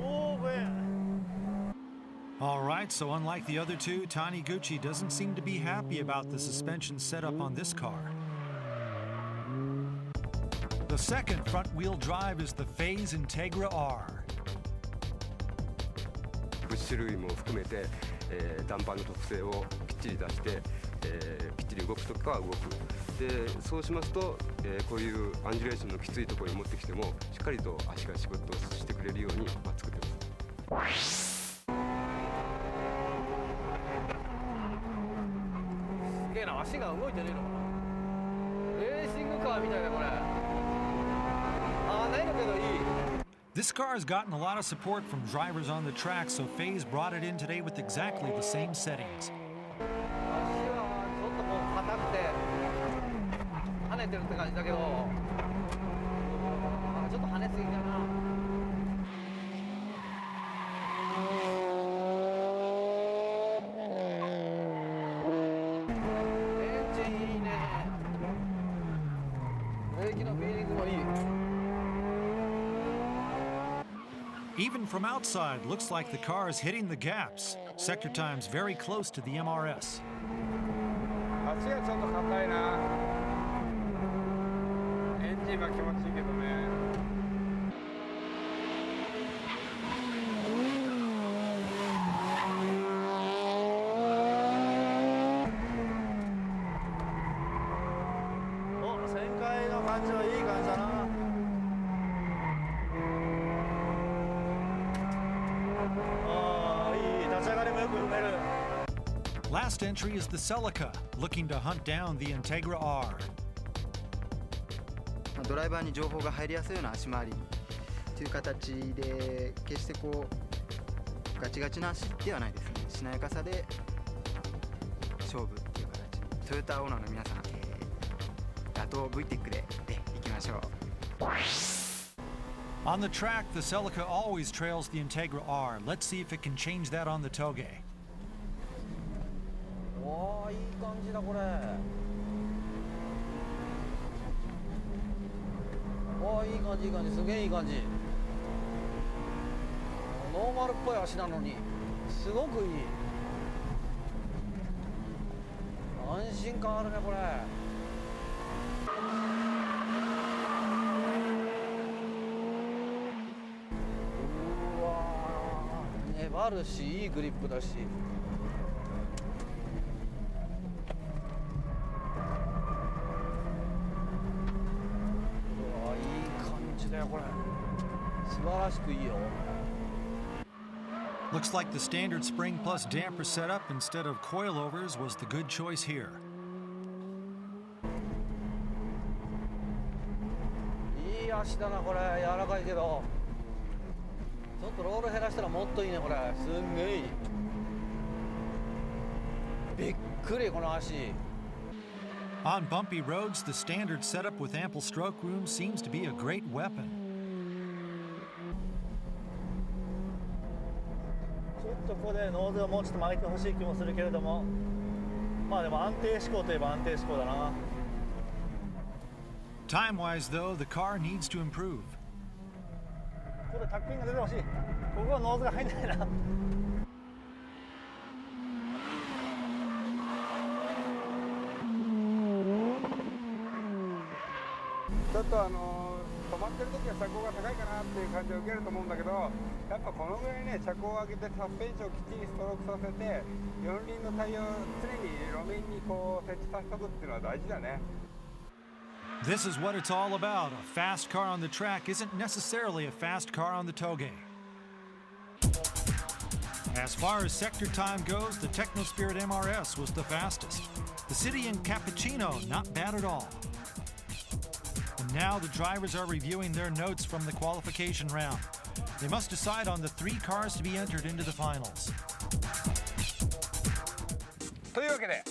おー、これ。All right, so unlike the other two, Taniguchi doesn't seem to be happy about the suspension setup on this car. The second front-wheel drive is the Phase Integra R. ブッシュ類も含めて、ダンパーの特性をきっちり出して、きっちり動くときは動く。でそうしますと、こういうアンジュレーションのきついところに持ってきてもしっかりと足が仕事をしてくれるように、作ってます。すげえな、足が動いてねえのかな。レーシングカーみたいなこれ。ないのけどいい。This car has gotten a lot of support from drivers on the track, so FaZe brought it in today with exactly the same settings. 足はちょっともう硬くて跳ねてるって感じだけど、ちょっと跳ねすぎかな。エンジンいいね。ブレーキのフィーリングもいい。Even from outside, looks like the car is hitting the gaps. Sector time's very close to the MRS. 足がちょっと硬いな。エンジンは気持ちいいけどね。旋回の感じはいい感じだな。Last entry is the Celica, looking to hunt down the Integra R. ドライバーに情報が入りやすいような足回りという形で、決してこうガチガチな足ではないですね。しなやかさで勝負っていう形。トヨタオーナーの皆さん、打倒 VTEC でいきましょう。On the track, the Celica always trails the Integra R. Let's see if it can change that on the Touge. わあ、いい感じだこれ。わあ、いい感じいい感じ、すげえいい感じ。ノーマルっぽい足なのにすごくいい。安心感あるねこれ。うわー、粘るしいいグリップだし。うわー、いい感じだよこれ。素晴らしくいいよ。Looks like the standard spring plus damper setup instead of coilovers was the good choice here. いい足だなこれ。柔らかいけどちょっとロール減らしたらもっといいねこれ。すんげえいい。びっくりこの足。 On bumpy roads, the standard setup with ample stroke room seems to be a great weapon. ちょっとここでノーズをもうちょっと曲げてほしい気もするけれども、まあでも安定志向といえば安定志向だな。 Time-wise, though, the car needs to improve. ここでタックインが出てほしい。ここはノーズが入んないな。ちょっと止まってる時は車高が高いかなっていう感じを受けると思うんだけど、やっぱこのぐらいね、車高を上げてサスペンションをきっちりストロークさせて、四輪のタイヤを常に路面にこう設置させておくっていうのは大事だね。 This is what it's all about. A fast car on the track isn't necessarily a fast car on the Touge. As far as sector time goes, the TechnoSpirit MRS was the fastest. The City and Cappuccino, not bad at all. And now the drivers are reviewing their notes from the qualification round. They must decide on the 3 cars to be entered into the finals. というわけで、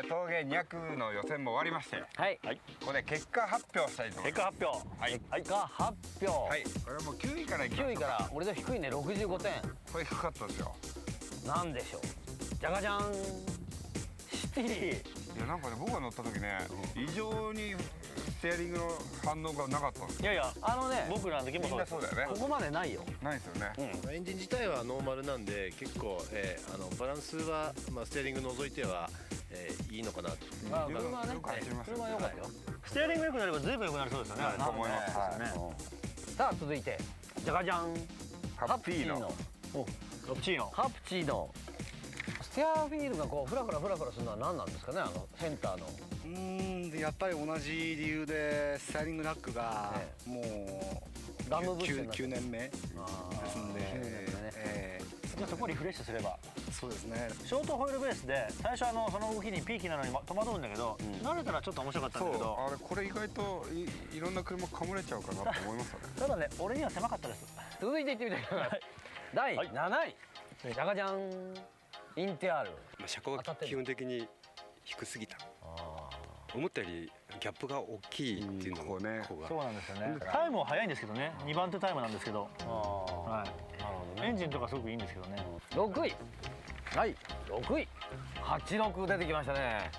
峠200の予選も終わりまして、はい、ここで結果発表したいと思います。結果発表。はい。結果発表。はい。これはもう9位からいきます。9位から俺の低いね、65点。これ低かったですよ。なんでしょう。じゃがじゃん。シティ。いやなんかね、僕が乗った時ね、異常にステアリングの反応がなかったんです。いやいや、僕らの時もそうだよね。ここまでないよ。ないですよね。エンジン自体はノーマルなんで結構、バランスは、ステアリング除いては、いいのかなと。車はね、車は良かったよ。ステアリング良くなれば随分良くなりそうですよね。と思います。さあ続いてじゃがじゃん。カプチーノ。カプチーノ。カプチーノ。ステアフィールがこうフラフラするのは何なんですかね、センターの。やっぱり同じ理由でスタイリングラックがもうガムブッシュになって9年目ですので、じゃあそこをリフレッシュすれば。そうですね。ショートホイールベースで最初その動きにピーキーなのに戸惑うんだけど、慣れたらちょっと面白かったんだけど、あれこれ意外といろんな車かむれちゃうかなと思いますよね。ただね、俺には狭かったです。続いていってみたいと思います。第7位、じゃがじゃん、インテアール。車高が基本的に低すぎた。思ったよりギャップが大きいっていうのがね。そうなんですよね。タイムは速いんですけどね、2番手タイムなんですけど、はい、エンジンとかすごくいいんですけどね。6位、はい6位、86出てきましたね。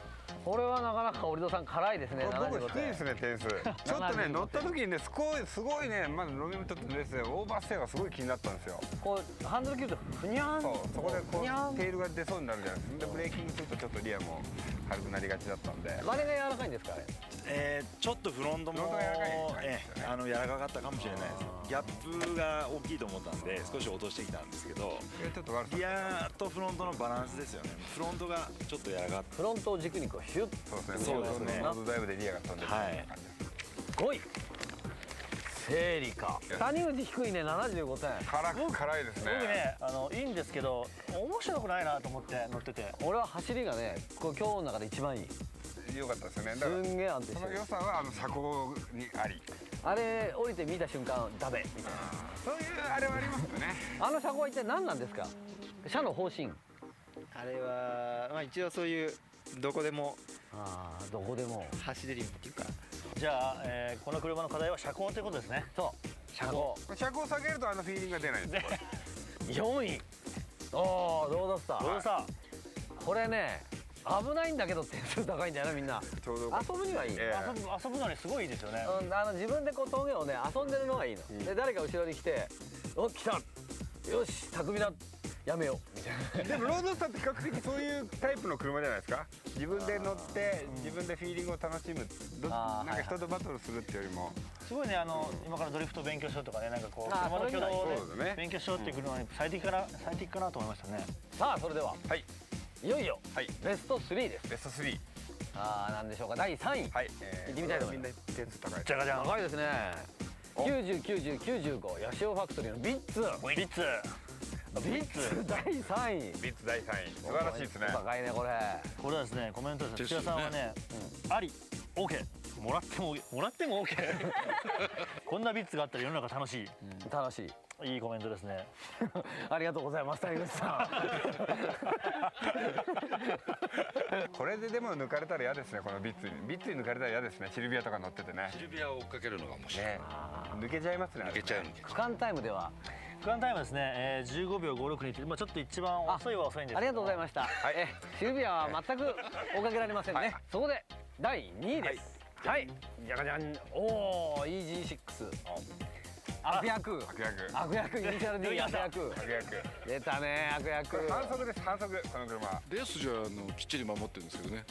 これはなかなか折戸さん辛いですね。僕低いですね、点数。ちょっとね、乗った時にね、すごいね、まだロミオとレースでオーバーステアがすごい気になったんですよ。こうハンドル切るとふにゃーん。そう、そこでこうテールが出そうになるじゃないですか。でブレーキングするとちょっとリアも軽くなりがちだったんで。あれが柔らかいんですか、あれ。ちょっとフロントも柔らかかったかもしれないです。ギャップが大きいと思ったんで少し落としてきたんですけど、リアとフロントのバランスですよね。フロントがちょっと柔らかかった。フロントを軸にこうヒュッ。そうですね。ロードダイブでリアが飛んでる感じです。5位、セーリカ。谷口低いね、75点。辛いですね。僕ね、いいんですけど面白くないなと思って乗ってて。俺は走りがね、今日の中で一番いい。良かったですよね。すんげえ安定してる。その良さは車高にあり。あれ降りて見た瞬間ダメみたいな。そういうあれはありますよね。あの車高は一体何なんですか。車の方針。あれはまあ一応そういうどこでもどこでも走れるっていうか。じゃあ、この車の課題は車高ということですね。そう車高。車高下げるとあのフィーリングが出ないんです。4位、ロードスター。ロードスター。これね危ないんだけど点数高いんだよなみんな。ちょうど遊ぶにはいい。遊ぶのにすごいいいですよね。自分でこう峠をね遊んでるのがいいの。で誰か後ろに来て、お来た、よし巧みだ、やめようみたいな。でもロードスターって比較的そういうタイプの車じゃないですか。自分で乗って自分でフィーリングを楽しむ。なんか人とバトルするっていうよりも。すごいね、今からドリフト勉強しようとかね、なんかこう車の挙動をね勉強しようっていう車に最適かなと思いましたね。さあそれでは、いよいよベスト3です。ベスト3。なんでしょうか。第3位。はい。行ってみたいと思います。みんな点数高い。じゃがじゃん。高いですね。90、90、95、ヤシオファクトリーのビッツ。ビッツ第3位。ビッツ第3位。素晴らしいですね。高いねこれ。これはですね、コメントです。土屋さんはね、あり、OK、もらっても OK。こんなビッツがあったら世の中楽しい。楽しい。いいコメントですね。ありがとうございます、谷口さん。これででも抜かれたら嫌ですね、このビッツに抜かれたら嫌ですね。シルビアとか乗っててね。シルビアを追っかけるのが面白い。抜けちゃいますね。抜けちゃう。区間タイムでは。区間タイムですね、15秒56にちょっと一番遅いは遅いんですけど。ありがとうございました。シルビアは全く追っかけられませんね。そこで第2位です。はい。じゃがじゃん。おお、EG6。悪役イニシャル D 悪役出たね。悪役反則です。反則。この車レースじゃきっちり守ってるんですけどね。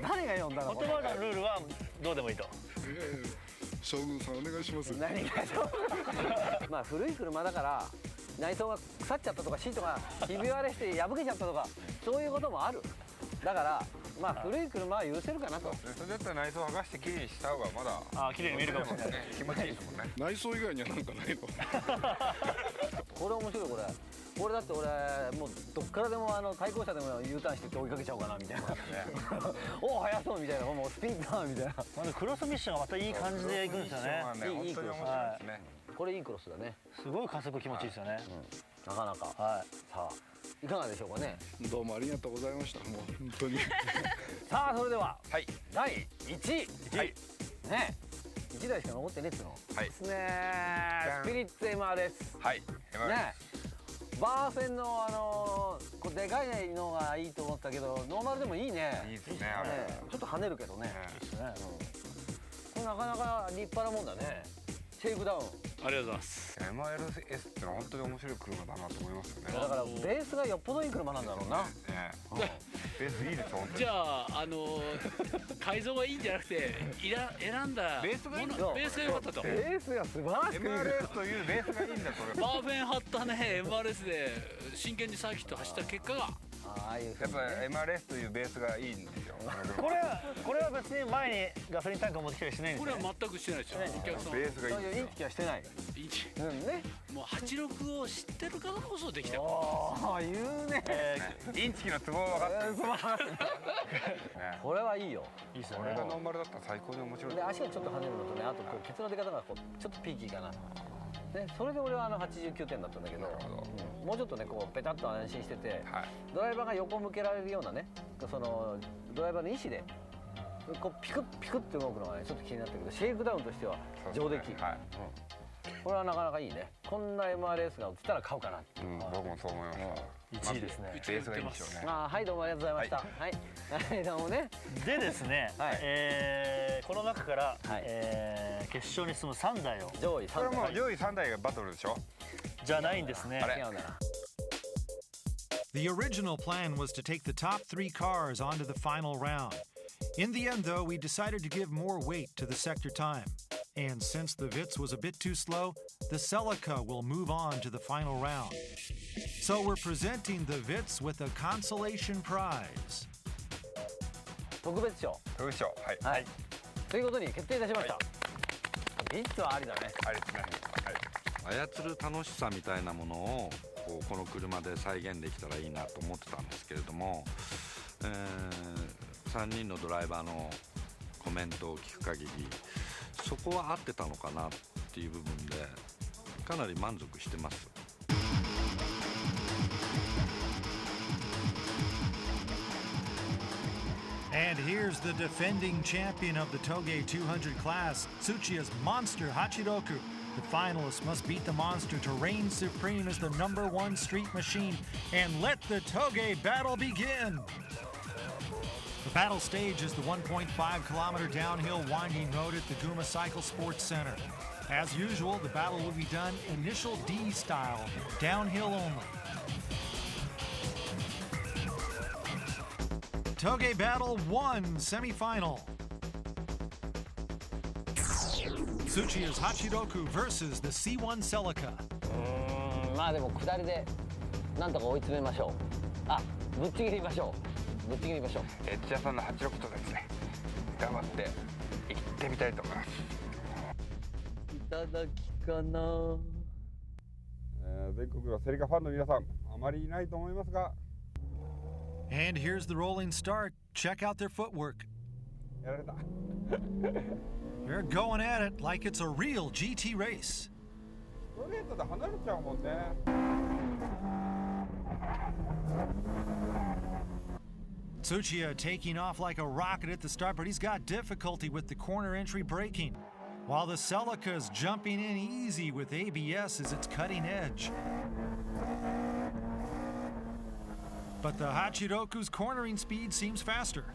誰が呼んだの。言葉のルールはどうでもいいと。将軍さんお願いします。何がまあ古い車だから内装が腐っちゃったとかシートがひび割れして破けちゃったとかそういうこともある。だからまあ古い車は許せるかなと。それだったら内装剥がしてきれいにした方がまだきれいに見えるかもしれない。気持ちいいですもんね。内装以外にはなんかないの。これ面白い。これだって俺もうどっからでも対向車でも U ターンして追いかけちゃおうかなみたいな。おお速そうみたいな。もうスピンターンみたいな。クロスミッションがまたいい感じでいくんですよね。いいクロスですね。これいいクロスだね。すごい加速気持ちいいですよね。なかなか。さあいかがでしょうかね。どうもありがとうございました。もう本当に。さあそれでは第1位。ね。1台しか残ってねえっつうの。ですね。スピリッツ MR です。はい。ね。バーフェンのこうでかいのがいいと思ったけどノーマルでもいいね。いいですね。あれちょっと跳ねるけどね。いいですね。これなかなか立派なもんだね。シェイクダウン。ありがとうございます。 MRS ってのは本当に面白い車だなと思いますよね。だからベースがよっぽどいい車なんだろうな。ベースいいです本当に。じゃあ改造がいいんじゃなくて選んだベースがいいの。ベースが良かったと。ベースが素晴らしくいい。MRS というベースがいいんだこれ。バーフェン張ったね MRS で真剣にサーキット走った結果がやっぱ MRS というベースがいいんですよ。これは別に前にガソリンタンクを持ってきたりしないんですね。これは全くしてないですよ。お客さんベースがいいんですよ。インチキはしてない。インチね。もう86を知ってるからこそできた。ああ言うね。インチキのツボ分かってる。これはいいよ。いいですよね。これがノーマルだったら最高に面白い。で足がちょっと跳ねるのとね、あとこうケツの出方がこうちょっとピーキーかな。ね、それで俺は89点だったんだけど、もうちょっとねこうペタッと安心してて、ドライバーが横向けられるようなね、そのドライバーの意思でこうピクッピクッって動くのがねちょっと気になったけど、シェイクダウンとしては上出来。これはなかなかいいね。こんな MRS が売ってたら買うかな。僕もそう思いました。1位ですね。ベースがいいんでしょうね。はいどうもありがとうございました。はいどうもね。でですね、この中から決勝に進む3台を上位3台。これもう上位3台がバトルでしょ。じゃないんですね。The original plan was to take the top 3 cars onto the final round. In the end, though, we decided to give more weight to the sector time. And since the Vitz was a bit too slow, the Celica will move on to the final round. So we're presenting the Vitz with a consolation prize. 特別賞。特別賞。はい。ということに決定いたしました。ビッツはありだね。ありですね。操る楽しさみたいなものをこの車で再現できたらいいなと思ってたんですけれども、3人のドライバーのコメントを聞く限りそこは合ってたのかなっていう部分でかなり満足してます。And here's the defending champion of the Toge 200 class, Tsuchiya's Monster Hachiroku. The finalists must beat the monster to reign supreme as the #1 street machine and let the Toge battle begin. The battle stage is the 1.5-kilometer downhill winding road at the Guma Cycle Sports Center. As usual, the battle will be done initial D style, downhill only. Toge Battle 1 semifinal. Tsuchiya's Hachiroku versus the C1 Celica. まあでも下りでなんとか追い詰めましょう。あ、ぶっちぎりましょう。ぶっちぎりましょう。千谷さんの86とですね、頑張って行ってみたいと思います。いただきかな。全国のセリカファンの皆さん、あまりいないと思いますが。And here's the rolling start. Check out their footwork. やられた。They're going at it like it's a real GT race. ストレートで離れちゃうもんね。Tsuchiya taking off like a rocket at the start, but he's got difficulty with the corner entry braking, while the Celica's jumping in easy with ABS as it's cutting edge. But the Hachiroku's cornering speed seems faster.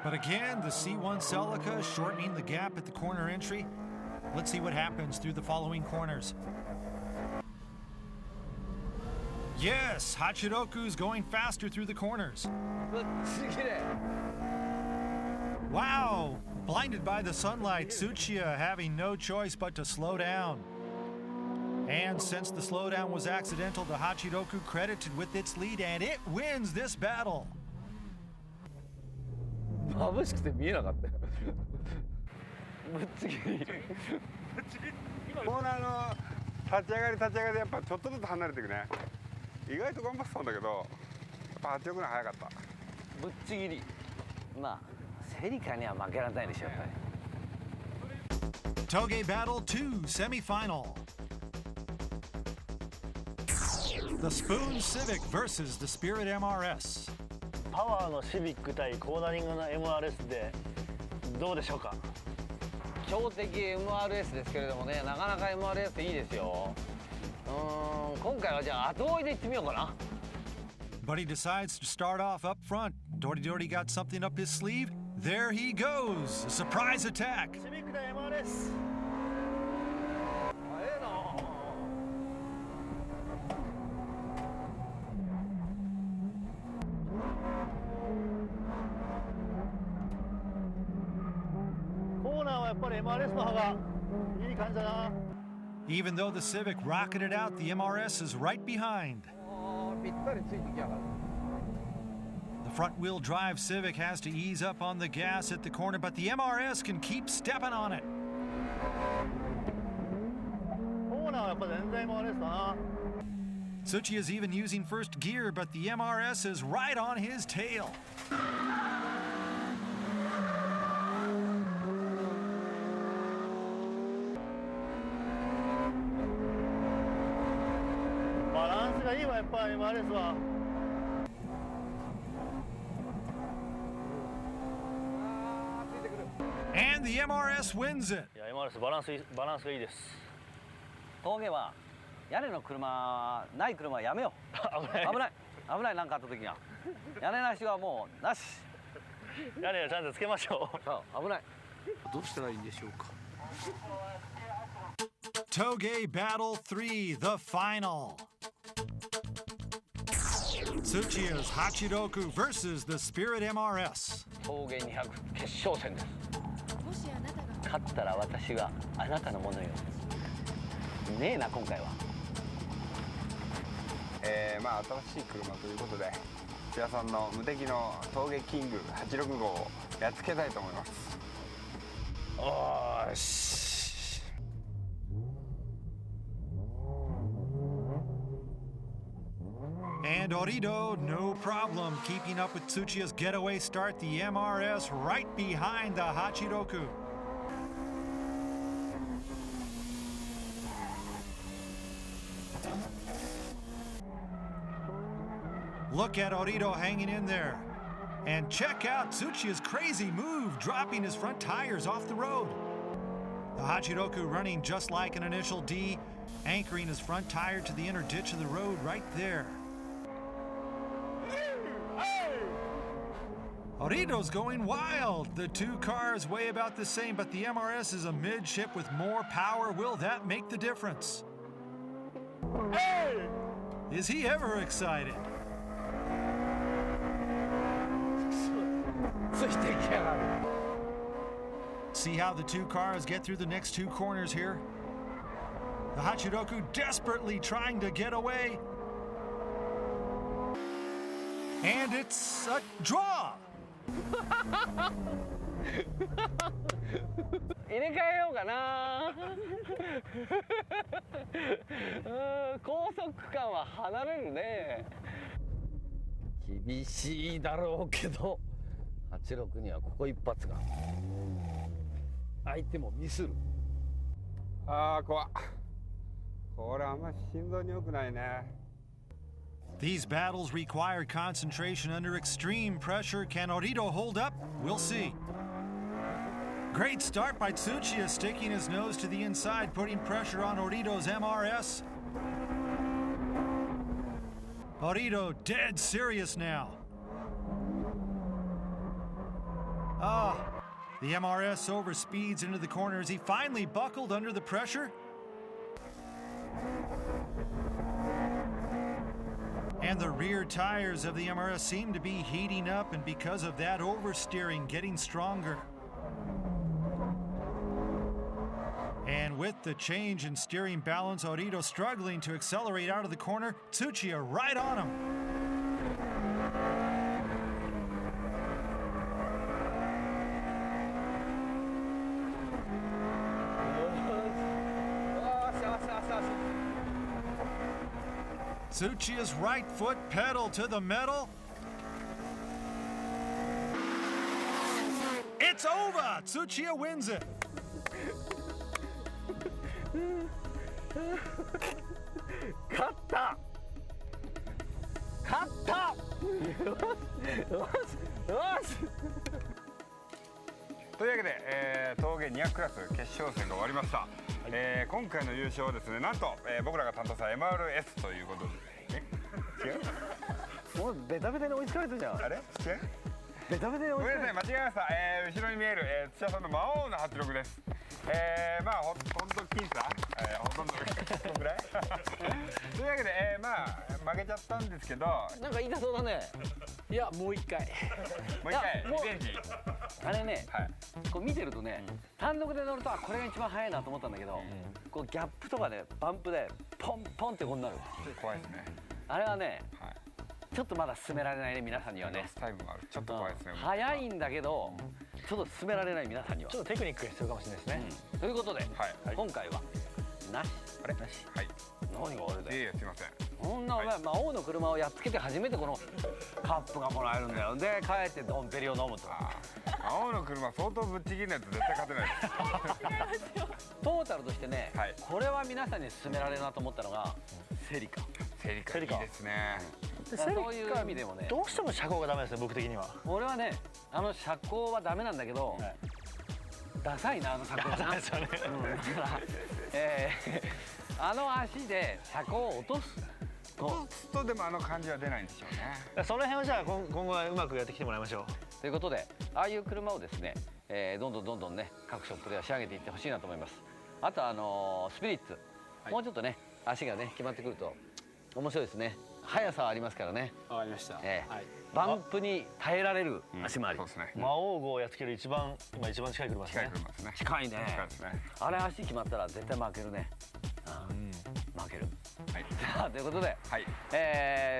But again, the C1 Celica shortening the gap at the corner entry. Let's see what happens through the following corners. Yes, Hachiroku's going faster through the corners. Wow! Blinded by the sunlight, Tsuchiya having no choice but to slow down. And since the slowdown was accidental, the Hachiroku credited with its lead, and it wins this battle. 眩しくて見えなかったよ。ぶっちぎり。コーナーの立ち上がりでやっぱちょっとずつ離れていくね。意外と頑張ってたんだけど、やっぱ86の早かった。ぶっちぎり。まあセリカには負けられないでしょやっぱり。Toge Battle 2 semifinal. The Spoon Civic versus the Spirit MRS. パワーのシビック対コーナリングの MRS でどうでしょうか。強敵 MRS ですけれどもね、なかなか MRS いいですよ。今回はじゃあ後追いで行ってみようかな。But he decides to start off up front. Dory got something up his sleeve. There he goes. A surprise attack. シビック対 MRS。コーーナーはやっぱり MRS の方がいい感じだな。 Even though the Civic rocketed out, the MRS is right behind. The front-wheel drive Civic has to ease up on the gas at the corner, but the MRS can keep stepping on it. オーナーはやっぱ全然 MRS だな。 Tsuchiya is even using first gear, but the MRS is right on his tail. バランスがいいわやっぱ MRS は。And the MRS wins it. いや MRS バランスがいいです。峠は屋根の車ない車はやめよう。危ないなんかあった時には屋根なしはもうなし。屋根をちゃんとつけましょう。そう危ない。どうしたらいいんでしょうか。Toge Battle 3, the final. Tsuchiya's Hachiroku versus the Spirit MRS. 峠200決勝戦です。勝ったら私があなたのものよ。ねえな今回は。まあ新しい車ということで土屋さんの無敵の峠キング86号をやっつけたいと思います。おーし。And Orido, no problem, keeping up with Tsuchiya's getaway start, the MRS right behind the Hachiroku. Look at Orido hanging in there. And check out Tsuchiya's crazy move, dropping his front tires off the road. The Hachiroku running just like an initial D, anchoring his front tire to the inner ditch of the road right there. Orido's going wild. The two cars weigh about the same, but the MRS is a midship with more power. Will that make the difference? Hey! Is he ever excited? See how the two cars get through the next two corners here? The Hachiroku desperately trying to get away. And it's a draw! 入れ替えようかな。高速区間は離れるね。厳しいだろうけど86にはここ一発が相手もミスる。ああ怖っ。これあんまり心臓に良くないね。These battles require concentration under extreme pressure. Can Orido hold up? We'll see. Great start by Tsuchiya, sticking his nose to the inside, putting pressure on Orido's MRS. Orido dead serious now. The MRS overspeeds into the corners. He finally buckled under the pressure. And the rear tires of the MRS seem to be heating up, and because of that oversteering, getting stronger. And with the change in steering balance, Orido struggling to accelerate out of the corner. Tsuchiya right on him. Tsuchiya's right foot pedal to the metal. It's over! Tsuchiya wins it. 勝った勝ったよしというわけで、峠200クラス決勝戦が終わりました、今回の優勝はですねなんと、僕らが担当した MRS ということで違うもうベタベタに追いつかれたじゃん。あれ違うベタベタでごめんなさい、間違えました。後ろに見える、土屋さんの魔王の86です。まあほんと僅差、ほとんどぐらいというわけで、まあ負けちゃったんですけど、なんか言いたそうだね。いや、もう一回もう一回リベンジ。あれね、こう見てるとね、単独で乗るとこれが一番速いなと思ったんだけど、こうギャップとかね、バンプでポンポンってこうなる。怖いですね。あれはね、ちょっとまだ進められないね、皆さんにはね。タイムがある。ちょっと怖いですね。速いんだけど、ちょっと進められない皆さんには。ちょっとテクニックが必要かもしれないですね。ということで、今回はなし。あれ？なし。はい。何があれだよ。いえいえ、すいません。こんなお前、魔王の車をやっつけて初めてこのカップがもらえるんだよ。で、帰ってドンペリを飲むと。魔王の車相当ぶっちぎんないと絶対勝てないです。トータルとしてね、これは皆さんに勧められるなと思ったのがセリカ。セリカいいですね。そういう意味でもね、どうしても車高がダメですね、僕的には。俺はね、車高はダメなんだけど、ダサいな、車高な。ダサいですよね。あの足で車高を落とす。落とすとでもあの感じは出ないんでしょうね。その辺をじゃあ今後はうまくやってきてもらいましょう。ということで、ああいう車をですね、どんどんね、各ショップでは仕上げていってほしいなと思います。あとスピリッツ、もうちょっとね、足がね決まってくると面白いですね。速さはありますからね。わかりました。バンプに耐えられる足回り。そうですね。魔王号をやっつける今一番近い車ですね。近いね。近いですね。あれ足決まったら絶対負けるね。負ける。さあということで、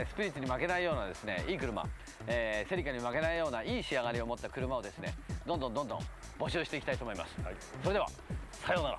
スピリッツに負けないようなですね、いい車、セリカに負けないようないい仕上がりを持った車をですね、どんどん募集していきたいと思います。それではさようなら。